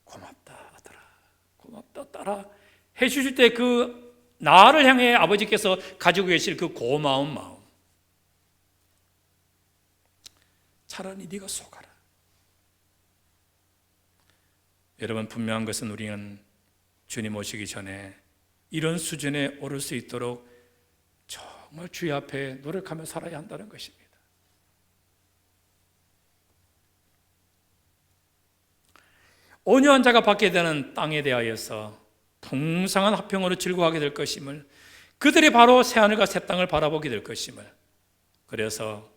고맙다 아들아, 고맙다 딸아 해주실 때 그 나를 향해 아버지께서 가지고 계실 그 고마운 마음, 차라리 네가 속아라. 여러분, 분명한 것은 우리는 주님 오시기 전에 이런 수준에 오를 수 있도록 정말 주의 앞에 노력하며 살아야 한다는 것입니다. 온유한 자가 받게 되는 땅에 대하여서 풍성한 화평으로 즐거워하게 될 것임을, 그들이 바로 새하늘과 새 땅을 바라보게 될 것임을, 그래서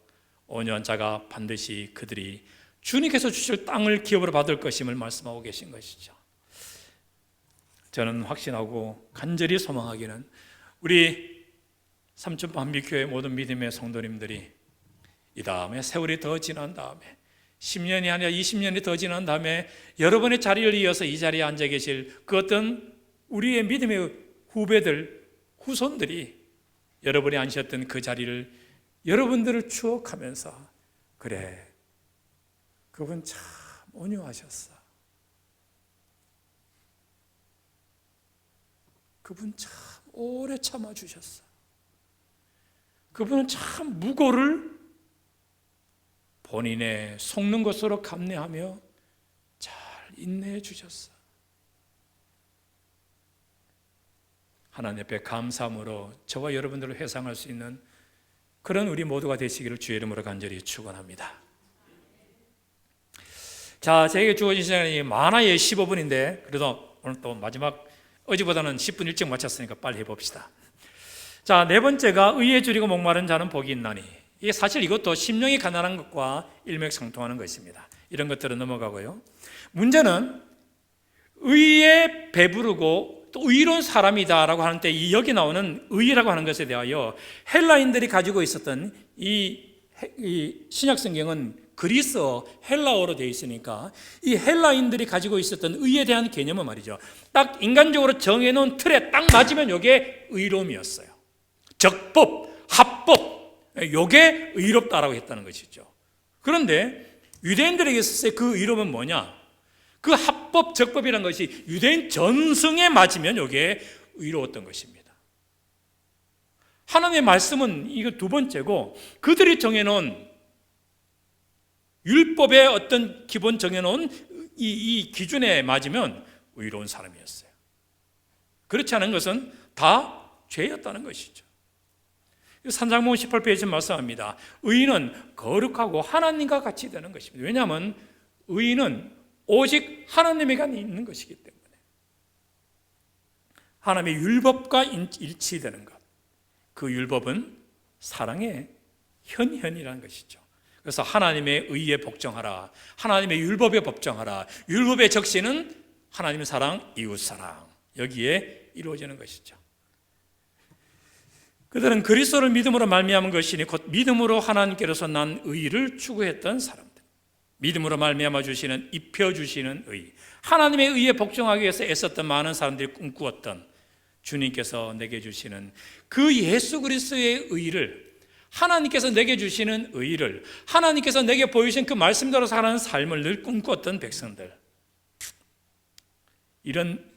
온유한 자가 반드시 그들이 주님께서 주실 땅을 기업으로 받을 것임을 말씀하고 계신 것이죠. 저는 확신하고 간절히 소망하기는 우리 삼천포 한빛교회 모든 믿음의 성도님들이 이 다음에 세월이 더 지난 다음에 10년이 아니라 20년이 더 지난 다음에 여러분의 자리를 이어서 이 자리에 앉아 계실 그 어떤 우리의 믿음의 후배들, 후손들이 여러분이 앉으셨던 그 자리를, 여러분들을 추억하면서 그래, 그분 참 온유하셨어. 그분 참 오래 참아주셨어. 그분은 참 무고를 본인의 속는 것으로 감내하며 잘 인내해 주셨어. 하나님 앞에 감사함으로 저와 여러분들을 회상할 수 있는 그런 우리 모두가 되시기를 주의 이름으로 간절히 축원합니다. 자, 저에게 주어진 시간이 많아야 15분인데 그래도 오늘 또 마지막, 어제보다는 10분 일찍 마쳤으니까 빨리 해봅시다. 자, 네 번째가 의에 줄이고 목마른 자는 복이 있나니. 이게 사실 이것도 심령이 가난한 것과 일맥상통하는 것입니다. 이런 것들은 넘어가고요. 문제는 의에 배부르고 또 의로운 사람이다라고 하는 때 이 여기 나오는 의라고 하는 것에 대하여 헬라인들이 가지고 있었던 이 신약 성경은 그리스어 헬라어로 되어 있으니까 이 헬라인들이 가지고 있었던 의에 대한 개념은 말이죠, 딱 인간적으로 정해놓은 틀에 딱 맞으면 이게 의로움이었어요. 적법, 합법, 이게 의롭다라고 했다는 것이죠. 그런데 유대인들에게 있어서 그 의로움은 뭐냐? 그 합법, 적법이라는 것이 유대인 전승에 맞으면 이게 의로웠던 것입니다. 하나님의 말씀은 이거 두 번째고, 그들이 정해놓은 율법의 어떤 기본 정해놓은 이 기준에 맞으면 의로운 사람이었어요. 그렇지 않은 것은 다 죄였다는 것이죠. 산상문 18페이지에 말씀합니다. 의인은 거룩하고 하나님과 같이 되는 것입니다. 왜냐하면 의인은 오직 하나님에게 있는 것이기 때문에 하나님의 율법과 일치되는 것, 그 율법은 사랑의 현현이라는 것이죠. 그래서 하나님의 의에 복종하라, 하나님의 율법에 복종하라. 율법의 적시는 하나님의 사랑, 이웃 사랑, 여기에 이루어지는 것이죠. 그들은 그리스도를 믿음으로 말미암은 것이니 곧 믿음으로 하나님께로서 난 의를 추구했던 사람들, 믿음으로 말미암아 주시는, 입혀 주시는 의, 하나님의 의에 복종하기 위해서 애썼던 많은 사람들이 꿈꾸었던 주님께서 내게 주시는 그 예수 그리스도의 의를, 하나님께서 내게 주시는 의를, 하나님께서 내게 보여주신 그 말씀대로 살아가는 삶을 늘 꿈꾸었던 백성들, 이런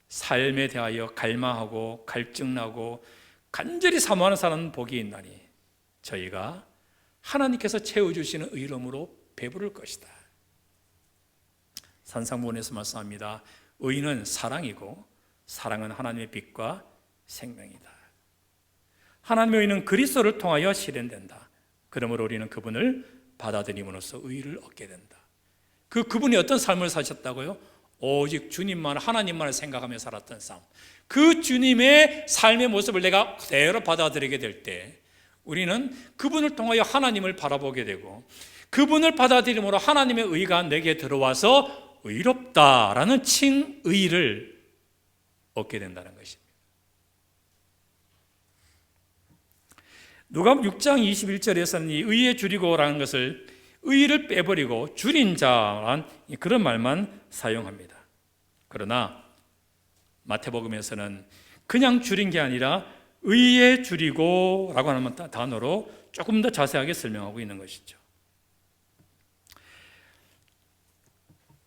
삶에 대하여 갈망하고 갈증나고 간절히 사모하는 사람은 복이 있나니 저희가 하나님께서 채워주시는 의로움으로 배부를 것이다. 산상문에서 말씀합니다. 의는 사랑이고 사랑은 하나님의 빛과 생명이다. 하나님의 의는 그리스도를 통하여 실현된다. 그러므로 우리는 그분을 받아들임으로써 의를 얻게 된다. 그분이 어떤 삶을 사셨다고요? 오직 주님만, 하나님만을 생각하며 살았던 삶. 그 주님의 삶의 모습을 내가 그대로 받아들이게 될 때 우리는 그분을 통하여 하나님을 바라보게 되고, 그분을 받아들임으로 하나님의 의가 내게 들어와서 의롭다라는 칭의를 얻게 된다는 것입니다. 누가복음 6장 21절에서는 이 의에 줄이고라는 것을 의를 빼버리고 줄인 자란 그런 말만 사용합니다. 그러나 마태복음에서는 그냥 줄인 게 아니라 의에 줄이고 라고 하는 단어로 조금 더 자세하게 설명하고 있는 것이죠.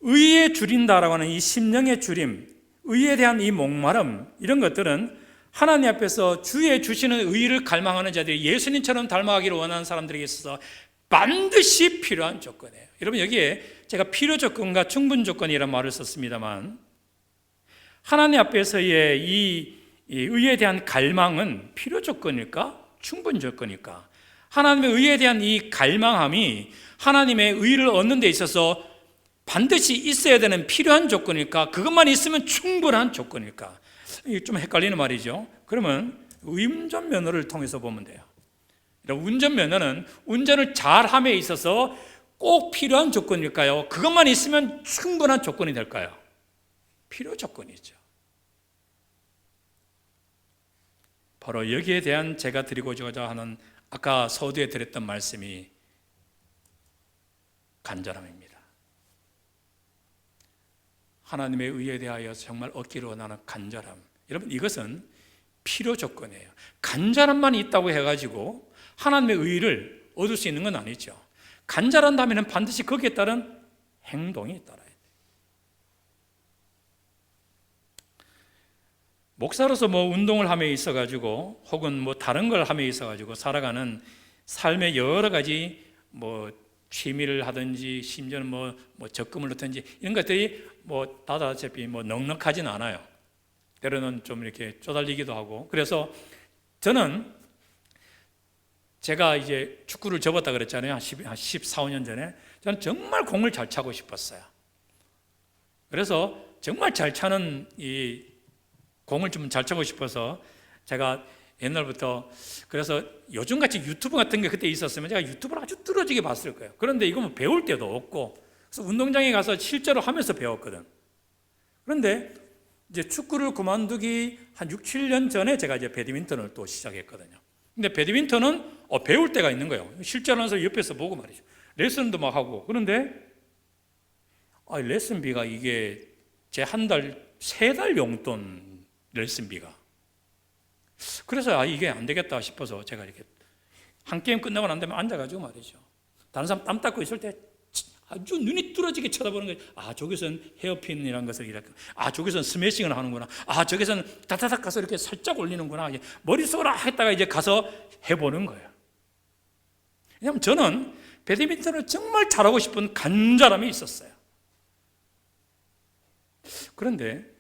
의에 줄인다라고 하는 이 심령의 줄임, 의에 대한 이 목마름, 이런 것들은 하나님 앞에서 주의 주시는 의를 갈망하는 자들이 예수님처럼 닮아가기를 원하는 사람들에게 있어서 반드시 필요한 조건이에요. 여러분, 여기에 제가 필요 조건과 충분 조건이라는 말을 썼습니다만, 하나님 앞에서의 이 의에 대한 갈망은 필요 조건일까? 충분 조건일까? 하나님의 의에 대한 이 갈망함이 하나님의 의를 얻는 데 있어서 반드시 있어야 되는 필요한 조건일까? 그것만 있으면 충분한 조건일까? 이게 좀 헷갈리는 말이죠. 그러면 운전면허를 통해서 보면 돼요. 운전면허는 운전을 잘함에 있어서 꼭 필요한 조건일까요? 그것만 있으면 충분한 조건이 될까요? 필요 조건이죠. 바로 여기에 대한 제가 드리고자 하는 아까 서두에 드렸던 말씀이 간절함입니다. 하나님의 의에 대하여 정말 얻기를 원하는 간절함. 여러분, 이것은 필요 조건이에요. 간절함만 있다고 해가지고 하나님의 의를 얻을 수 있는 건 아니죠. 간절한다면 반드시 거기에 따른 행동이 따라야 돼요. 목사로서 운동을 함에 있어가지고 혹은 다른 걸 함에 있어가지고 살아가는 삶의 여러 가지 취미를 하든지 심지어는 적금을 넣든지 이런 것들이 다다잡히 넉넉하진 않아요. 때로는 좀 이렇게 쪼달리기도 하고. 그래서 저는 제가 이제 축구를 접었다 그랬잖아요. 한 14, 15년 전에. 저는 정말 공을 잘 차고 싶었어요. 그래서 정말 잘 차는 이 공을 좀 잘 차고 싶어서 제가 옛날부터, 그래서 요즘같이 유튜브 같은 게 그때 있었으면 제가 유튜브를 아주 뚫어지게 봤을 거예요. 그런데 이거 배울 때도 없고, 그래서 운동장에 가서 실제로 하면서 배웠거든. 그런데 이제 축구를 그만두기 한 6, 7년 전에 제가 이제 배드민턴을 또 시작했거든요. 근데 배드민턴은 배울 때가 있는 거예요. 실제로 하면서 옆에서 보고 말이죠. 레슨도 막 하고. 그런데 레슨비가 이게 제 한 달, 3달 용돈 레슨비가. 그래서 이게 안 되겠다 싶어서 제가 이렇게 한 게임 끝나고 난 다음에 앉아가지고 말이죠. 다른 사람 땀 닦고 있을 때 아주 눈이 뚫어지게 쳐다보는 거예요. 저기서는 헤어핀이라는 것을 이렇게, 저기서는 스매싱을 하는구나. 저기서는 다다닥 가서 이렇게 살짝 올리는구나. 머릿속으로 했다가 이제 가서 해보는 거예요. 왜냐하면 저는 배드민턴을 정말 잘하고 싶은 간절함이 있었어요. 그런데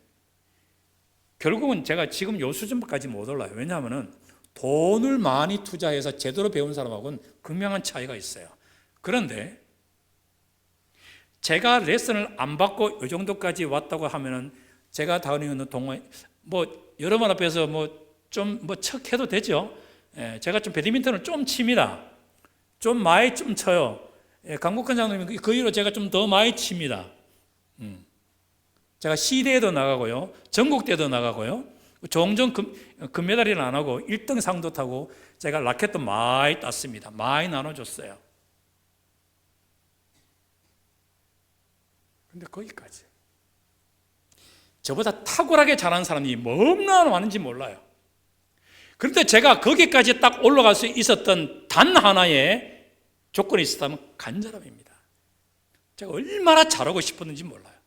결국은 제가 지금 요 수준까지 못 올라요. 왜냐하면 돈을 많이 투자해서 제대로 배운 사람하고는 극명한 차이가 있어요. 그런데 제가 레슨을 안 받고 이 정도까지 왔다고 하면은 제가 다니는 동호회, 여러분 앞에서 좀 척해도 되죠. 제가 좀 배드민턴을 좀 칩니다. 좀 많이 좀 쳐요. 강국근 장로님 그 이후로 제가 좀 더 많이 칩니다. 제가 시대에도 나가고요, 전국대회도 나가고요, 종종 금메달은 안 하고 1등 상도 타고 제가 라켓도 많이 땄습니다. 많이 나눠줬어요. 근데 거기까지. 저보다 탁월하게 잘하는 사람이 얼마나 많은지 몰라요. 그런데 제가 거기까지 딱 올라갈 수 있었던 단 하나의 조건이 있었다면 간절함입니다. 제가 얼마나 잘하고 싶었는지 몰라요.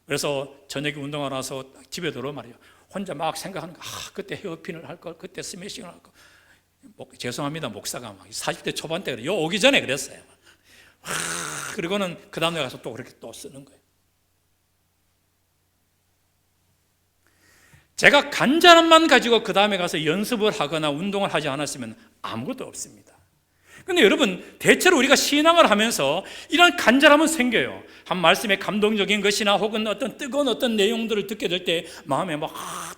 그래서 저녁에 운동하고 나서 집에 들어오 말이에요. 혼자 막 생각하는 거, 그때 헤어핀을 할 걸, 그때 스매싱을 할 걸. 죄송합니다, 목사가 막 40대 초반 때 그래요. 오기 전에 그랬어요. 그리고는 그 다음에 가서 또 그렇게 또 쓰는 거예요. 제가 간절함만 가지고 그 다음에 가서 연습을 하거나 운동을 하지 않았으면 아무것도 없습니다. 근데 여러분, 대체로 우리가 신앙을 하면서 이런 간절함은 생겨요. 한 말씀에 감동적인 것이나 혹은 어떤 뜨거운 어떤 내용들을 듣게 될 때 마음에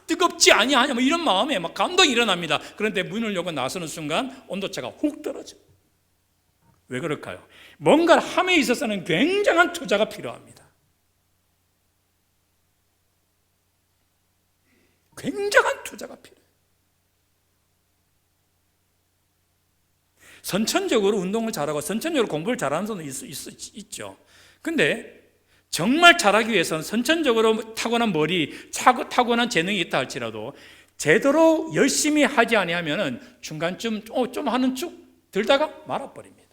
뜨겁지 아니하냐 이런 마음에 감동이 일어납니다. 그런데 문을 열고 나서는 순간 온도차가 훅 떨어져요. 왜 그럴까요? 뭔가를 함에 있어서는 굉장한 투자가 필요합니다. 굉장한 투자가 필요해요. 선천적으로 운동을 잘하고 선천적으로 공부를 잘하는 사람도 있죠. 근데 정말 잘하기 위해서는 선천적으로 타고난 머리, 타고난 재능이 있다 할지라도 제대로 열심히 하지 아니하면은 중간쯤 좀 하는 쭉 들다가 말아버립니다.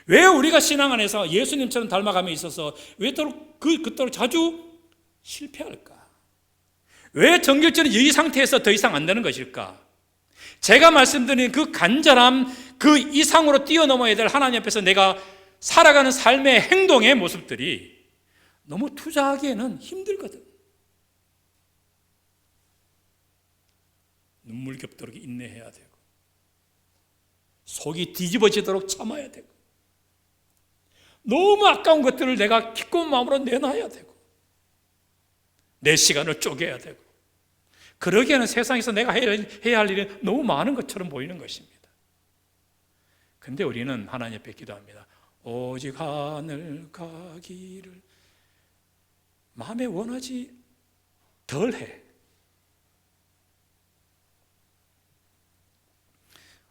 왜 우리가 신앙 안에서 예수님처럼 닮아감에 있어서 왜 그토록 자주 실패할까? 왜 정결절은 이 상태에서 더 이상 안 되는 것일까? 제가 말씀드린 그 간절함, 그 이상으로 뛰어넘어야 될 하나님 앞에서 내가 살아가는 삶의 행동의 모습들이 너무 투자하기에는 힘들거든. 눈물겹도록 인내해야 되고, 속이 뒤집어지도록 참아야 되고, 너무 아까운 것들을 내가 기꺼운 마음으로 내놔야 되고, 내 시간을 쪼개야 되고, 그러기에는 세상에서 내가 해야 할 일이 너무 많은 것처럼 보이는 것입니다. 그런데 우리는 하나님 앞에 기도합니다. 오직 하늘 가기를 마음에 원하지 덜해.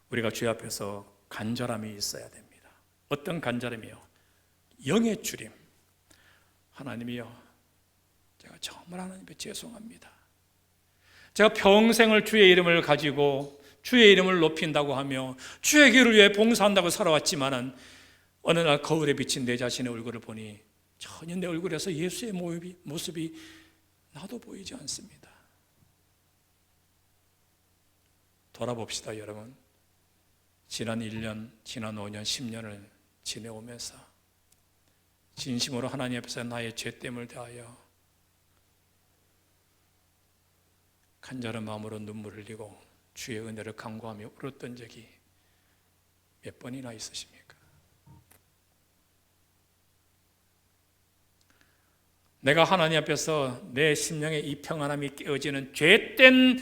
우리가 주의 앞에서 간절함이 있어야 됩니다. 어떤 간절함이요? 영의 주림. 하나님이요, 제가 정말 하나님 앞에 죄송합니다. 제가 평생을 주의 이름을 가지고 주의 이름을 높인다고 하며 주의 길을 위해 봉사한다고 살아왔지만은 어느 날 거울에 비친 내 자신의 얼굴을 보니 전혀 내 얼굴에서 예수의 모습이 나도 보이지 않습니다. 돌아봅시다, 여러분. 지난 1년, 지난 5년, 10년을 지내오면서 진심으로 하나님 앞에서 나의 죄됨을 대하여 간절한 마음으로 눈물을 흘리고 주의 은혜를 간구하며 울었던 적이 몇 번이나 있으십니까? 내가 하나님 앞에서 내 심령의 이 평안함이 깨어지는 죄된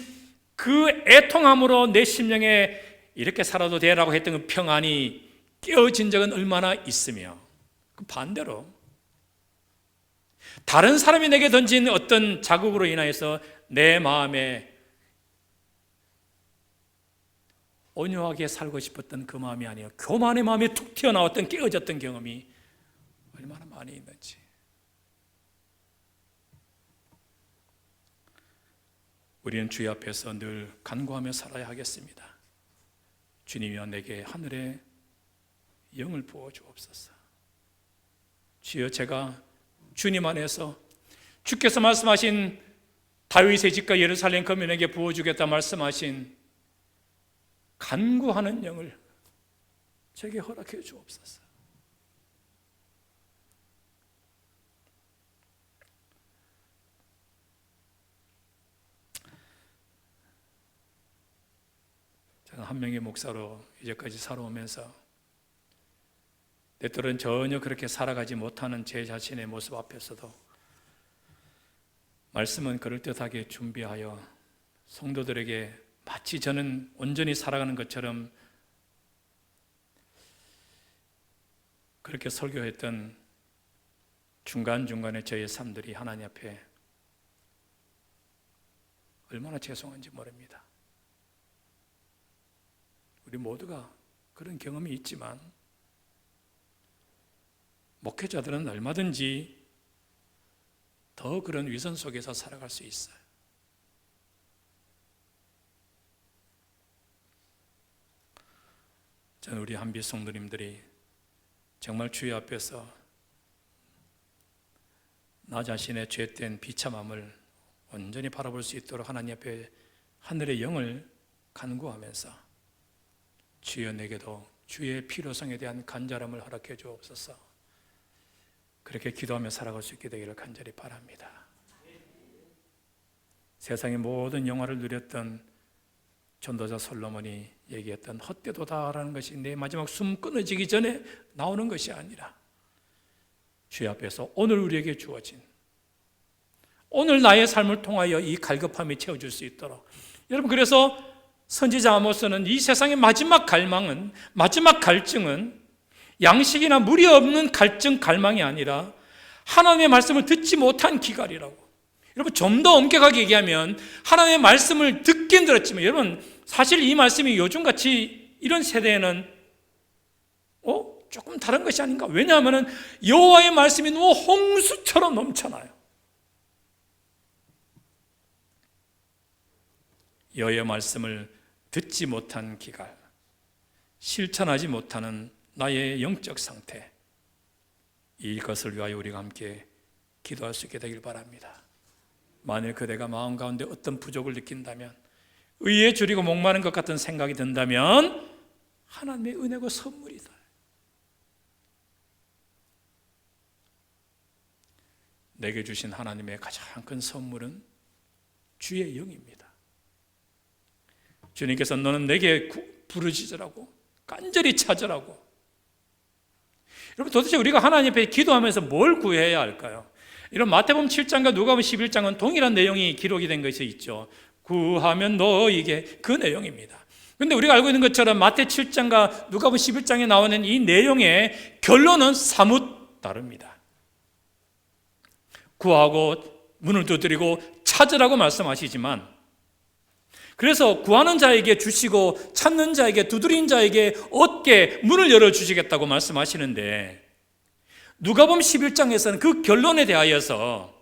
그 애통함으로 내 심령에 이렇게 살아도 되라고 했던 그 평안이 깨어진 적은 얼마나 있으며, 그 반대로 다른 사람이 내게 던진 어떤 자극으로 인하여서 내 마음에 온유하게 살고 싶었던 그 마음이 아니라 교만의 마음이 툭 튀어나왔던 깨어졌던 경험이 얼마나 많이 있는지. 우리는 주의 앞에서 늘 간구하며 살아야 하겠습니다. 주님이여 내게 하늘의 영을 부어주옵소서. 주여 제가 주님 안에서 주께서 말씀하신 다윗의 집과 예루살렘 거민에게 부어주겠다 말씀하신 간구하는 영을 제게 허락해 주옵소서. 저는 한 명의 목사로 이제까지 살아오면서 때때로는 전혀 그렇게 살아가지 못하는 제 자신의 모습 앞에서도 말씀은 그럴듯하게 준비하여 성도들에게 마치 저는 온전히 살아가는 것처럼 그렇게 설교했던 중간중간에 저의 삶들이 하나님 앞에 얼마나 죄송한지 모릅니다. 우리 모두가 그런 경험이 있지만 목회자들은 얼마든지 더 그런 위선 속에서 살아갈 수 있어요. 저는 우리 한빛 성도님들이 정말 주의 앞에서 나 자신의 죄된 비참함을 온전히 바라볼 수 있도록 하나님 앞에 하늘의 영을 간구하면서 주여 내게도 주의 필요성에 대한 간절함을 허락해 주옵소서. 그렇게 기도하며 살아갈 수 있게 되기를 간절히 바랍니다. 세상의 모든 영화를 누렸던 전도자 솔로몬이 얘기했던 헛되도다라는 것이 내 마지막 숨 끊어지기 전에 나오는 것이 아니라 주의 앞에서 오늘 우리에게 주어진, 오늘 나의 삶을 통하여 이 갈급함이 채워줄 수 있도록. 여러분, 그래서 선지자 아모스는 이 세상의 마지막 갈망은, 마지막 갈증은 양식이나 무리 없는 갈증, 갈망이 아니라 하나님의 말씀을 듣지 못한 기갈이라고. 여러분, 좀 더 엄격하게 얘기하면 하나님의 말씀을 듣긴 들었지만, 여러분 사실 이 말씀이 요즘같이 이런 세대에는 조금 다른 것이 아닌가? 왜냐하면 여호와의 말씀이 너무 홍수처럼 넘쳐나요. 여호와의 말씀을 듣지 못한 기갈, 실천하지 못하는 나의 영적 상태, 이것을 위하여 우리가 함께 기도할 수 있게 되길 바랍니다. 만일 그대가 마음 가운데 어떤 부족을 느낀다면, 의에 줄이고 목마른 것 같은 생각이 든다면 하나님의 은혜고 선물이다. 내게 주신 하나님의 가장 큰 선물은 주의 영입니다. 주님께서 너는 내게 부르짖으라고, 간절히 찾으라고. 여러분, 도대체 우리가 하나님 앞에 기도하면서 뭘 구해야 할까요? 이런 마태복음 7장과 누가복음 11장은 동일한 내용이 기록이 된 것이 있죠. 구하면 너에게, 그 내용입니다. 그런데 우리가 알고 있는 것처럼 마태 7장과 누가복음 11장에 나오는 이 내용의 결론은 사뭇 다릅니다. 구하고 문을 두드리고 찾으라고 말씀하시지만, 그래서 구하는 자에게 주시고 찾는 자에게, 두드린 자에게 얻게 문을 열어주시겠다고 말씀하시는데, 누가복음 11장에서는 그 결론에 대하여서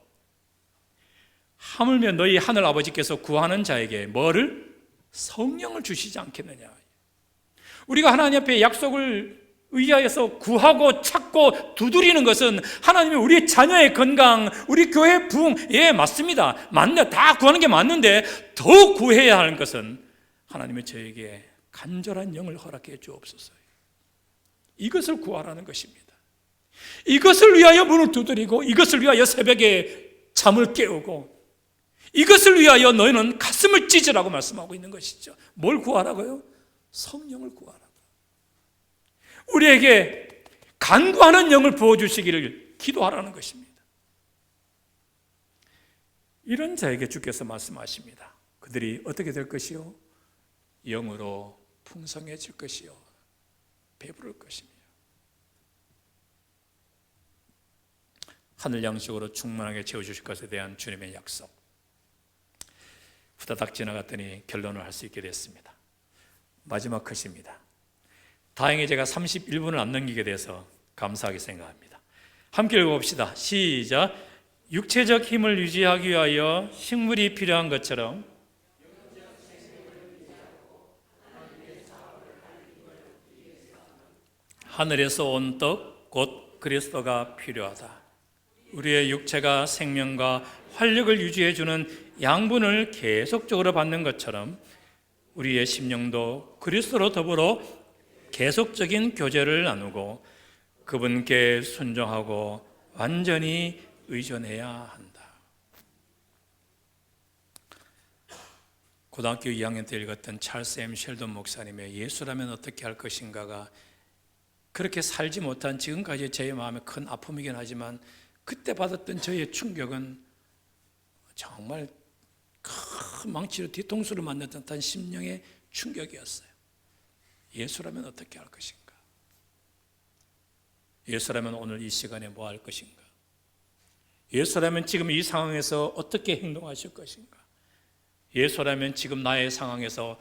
하물며 너희 하늘 아버지께서 구하는 자에게 뭐를? 성령을 주시지 않겠느냐. 우리가 하나님 앞에 약속을 의하여서 구하고 찾고 두드리는 것은 하나님이 우리 자녀의 건강, 우리 교회 부흥, 예, 맞습니다. 맞네, 다 구하는 게 맞는데 더 구해야 하는 것은 하나님이 저에게 간절한 영을 허락해 주옵소서. 이것을 구하라는 것입니다. 이것을 위하여 문을 두드리고, 이것을 위하여 새벽에 잠을 깨우고, 이것을 위하여 너희는 가슴을 찢으라고 말씀하고 있는 것이죠. 뭘 구하라고요? 성령을 구하라. 우리에게 간구하는 영을 부어주시기를 기도하라는 것입니다. 이런 자에게 주께서 말씀하십니다. 그들이 어떻게 될 것이요? 영으로 풍성해질 것이요, 배부를 것이며 하늘 양식으로 충만하게 채워주실 것에 대한 주님의 약속, 후다닥 지나갔더니 결론을 할 수 있게 됐습니다. 마지막 컷입니다. 다행히 제가 31분을 안 넘기게 돼서 감사하게 생각합니다. 함께 읽어봅시다. 시작. 육체적 힘을 유지하기 위하여 식물이 필요한 것처럼 하늘에서 온 떡, 곧 그리스도가 필요하다. 우리의 육체가 생명과 활력을 유지해주는 양분을 계속적으로 받는 것처럼 우리의 심령도 그리스도로 더불어 계속적인 교제를 나누고 그분께 순종하고 완전히 의존해야 한다. 고등학교 2학년 때 읽었던 찰스 M. 셸던 목사님의 예수라면 어떻게 할 것인가가 그렇게 살지 못한 지금까지 제 마음에 큰 아픔이긴 하지만, 그때 받았던 저의 충격은 정말 큰 망치로 뒤통수를 맞는 듯한 심령의 충격이었어요. 예수라면 어떻게 할 것인가? 예수라면 오늘 이 시간에 뭐 할 것인가? 예수라면 지금 이 상황에서 어떻게 행동하실 것인가? 예수라면 지금 나의 상황에서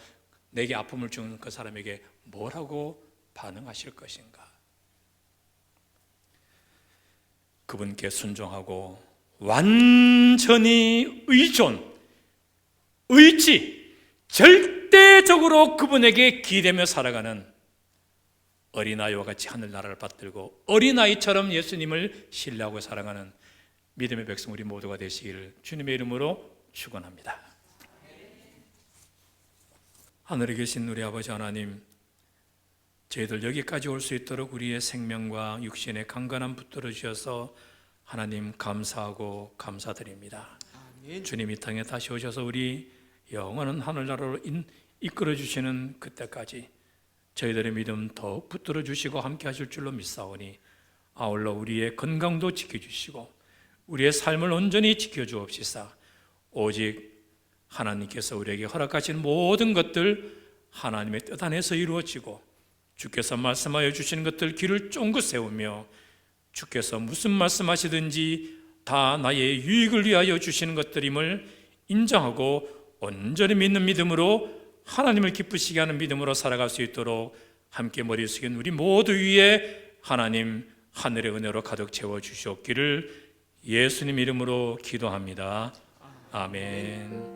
내게 아픔을 주는 그 사람에게 뭐라고 반응하실 것인가? 그분께 순종하고 완전히 의존, 의지, 절대적으로 그분에게 기대며 살아가는 어린아이와 같이 하늘나라를 받들고 어린아이처럼 예수님을 신뢰하고 살아가는 믿음의 백성 우리 모두가 되시기를 주님의 이름으로 축원합니다. 하늘에 계신 우리 아버지 하나님, 저희들 여기까지 올 수 있도록 우리의 생명과 육신의 강건함 붙들어 주셔서 하나님 감사하고 감사드립니다. 아멘. 주님 이 땅에 다시 오셔서 우리 영원한 하늘나라로 이끌어 주시는 그때까지 저희들의 믿음 더욱 붙들어 주시고 함께 하실 줄로 믿사오니 아울러 우리의 건강도 지켜주시고 우리의 삶을 온전히 지켜주옵시사 오직 하나님께서 우리에게 허락하신 모든 것들 하나님의 뜻 안에서 이루어지고 주께서 말씀하여 주시는 것들 귀를 쫑긋 세우며 주께서 무슨 말씀하시든지 다 나의 유익을 위하여 주시는 것들임을 인정하고 온전히 믿는 믿음으로 하나님을 기쁘시게 하는 믿음으로 살아갈 수 있도록 함께 머리 숙인 우리 모두 위에 하나님 하늘의 은혜로 가득 채워 주시옵기를 예수님 이름으로 기도합니다. 아멘.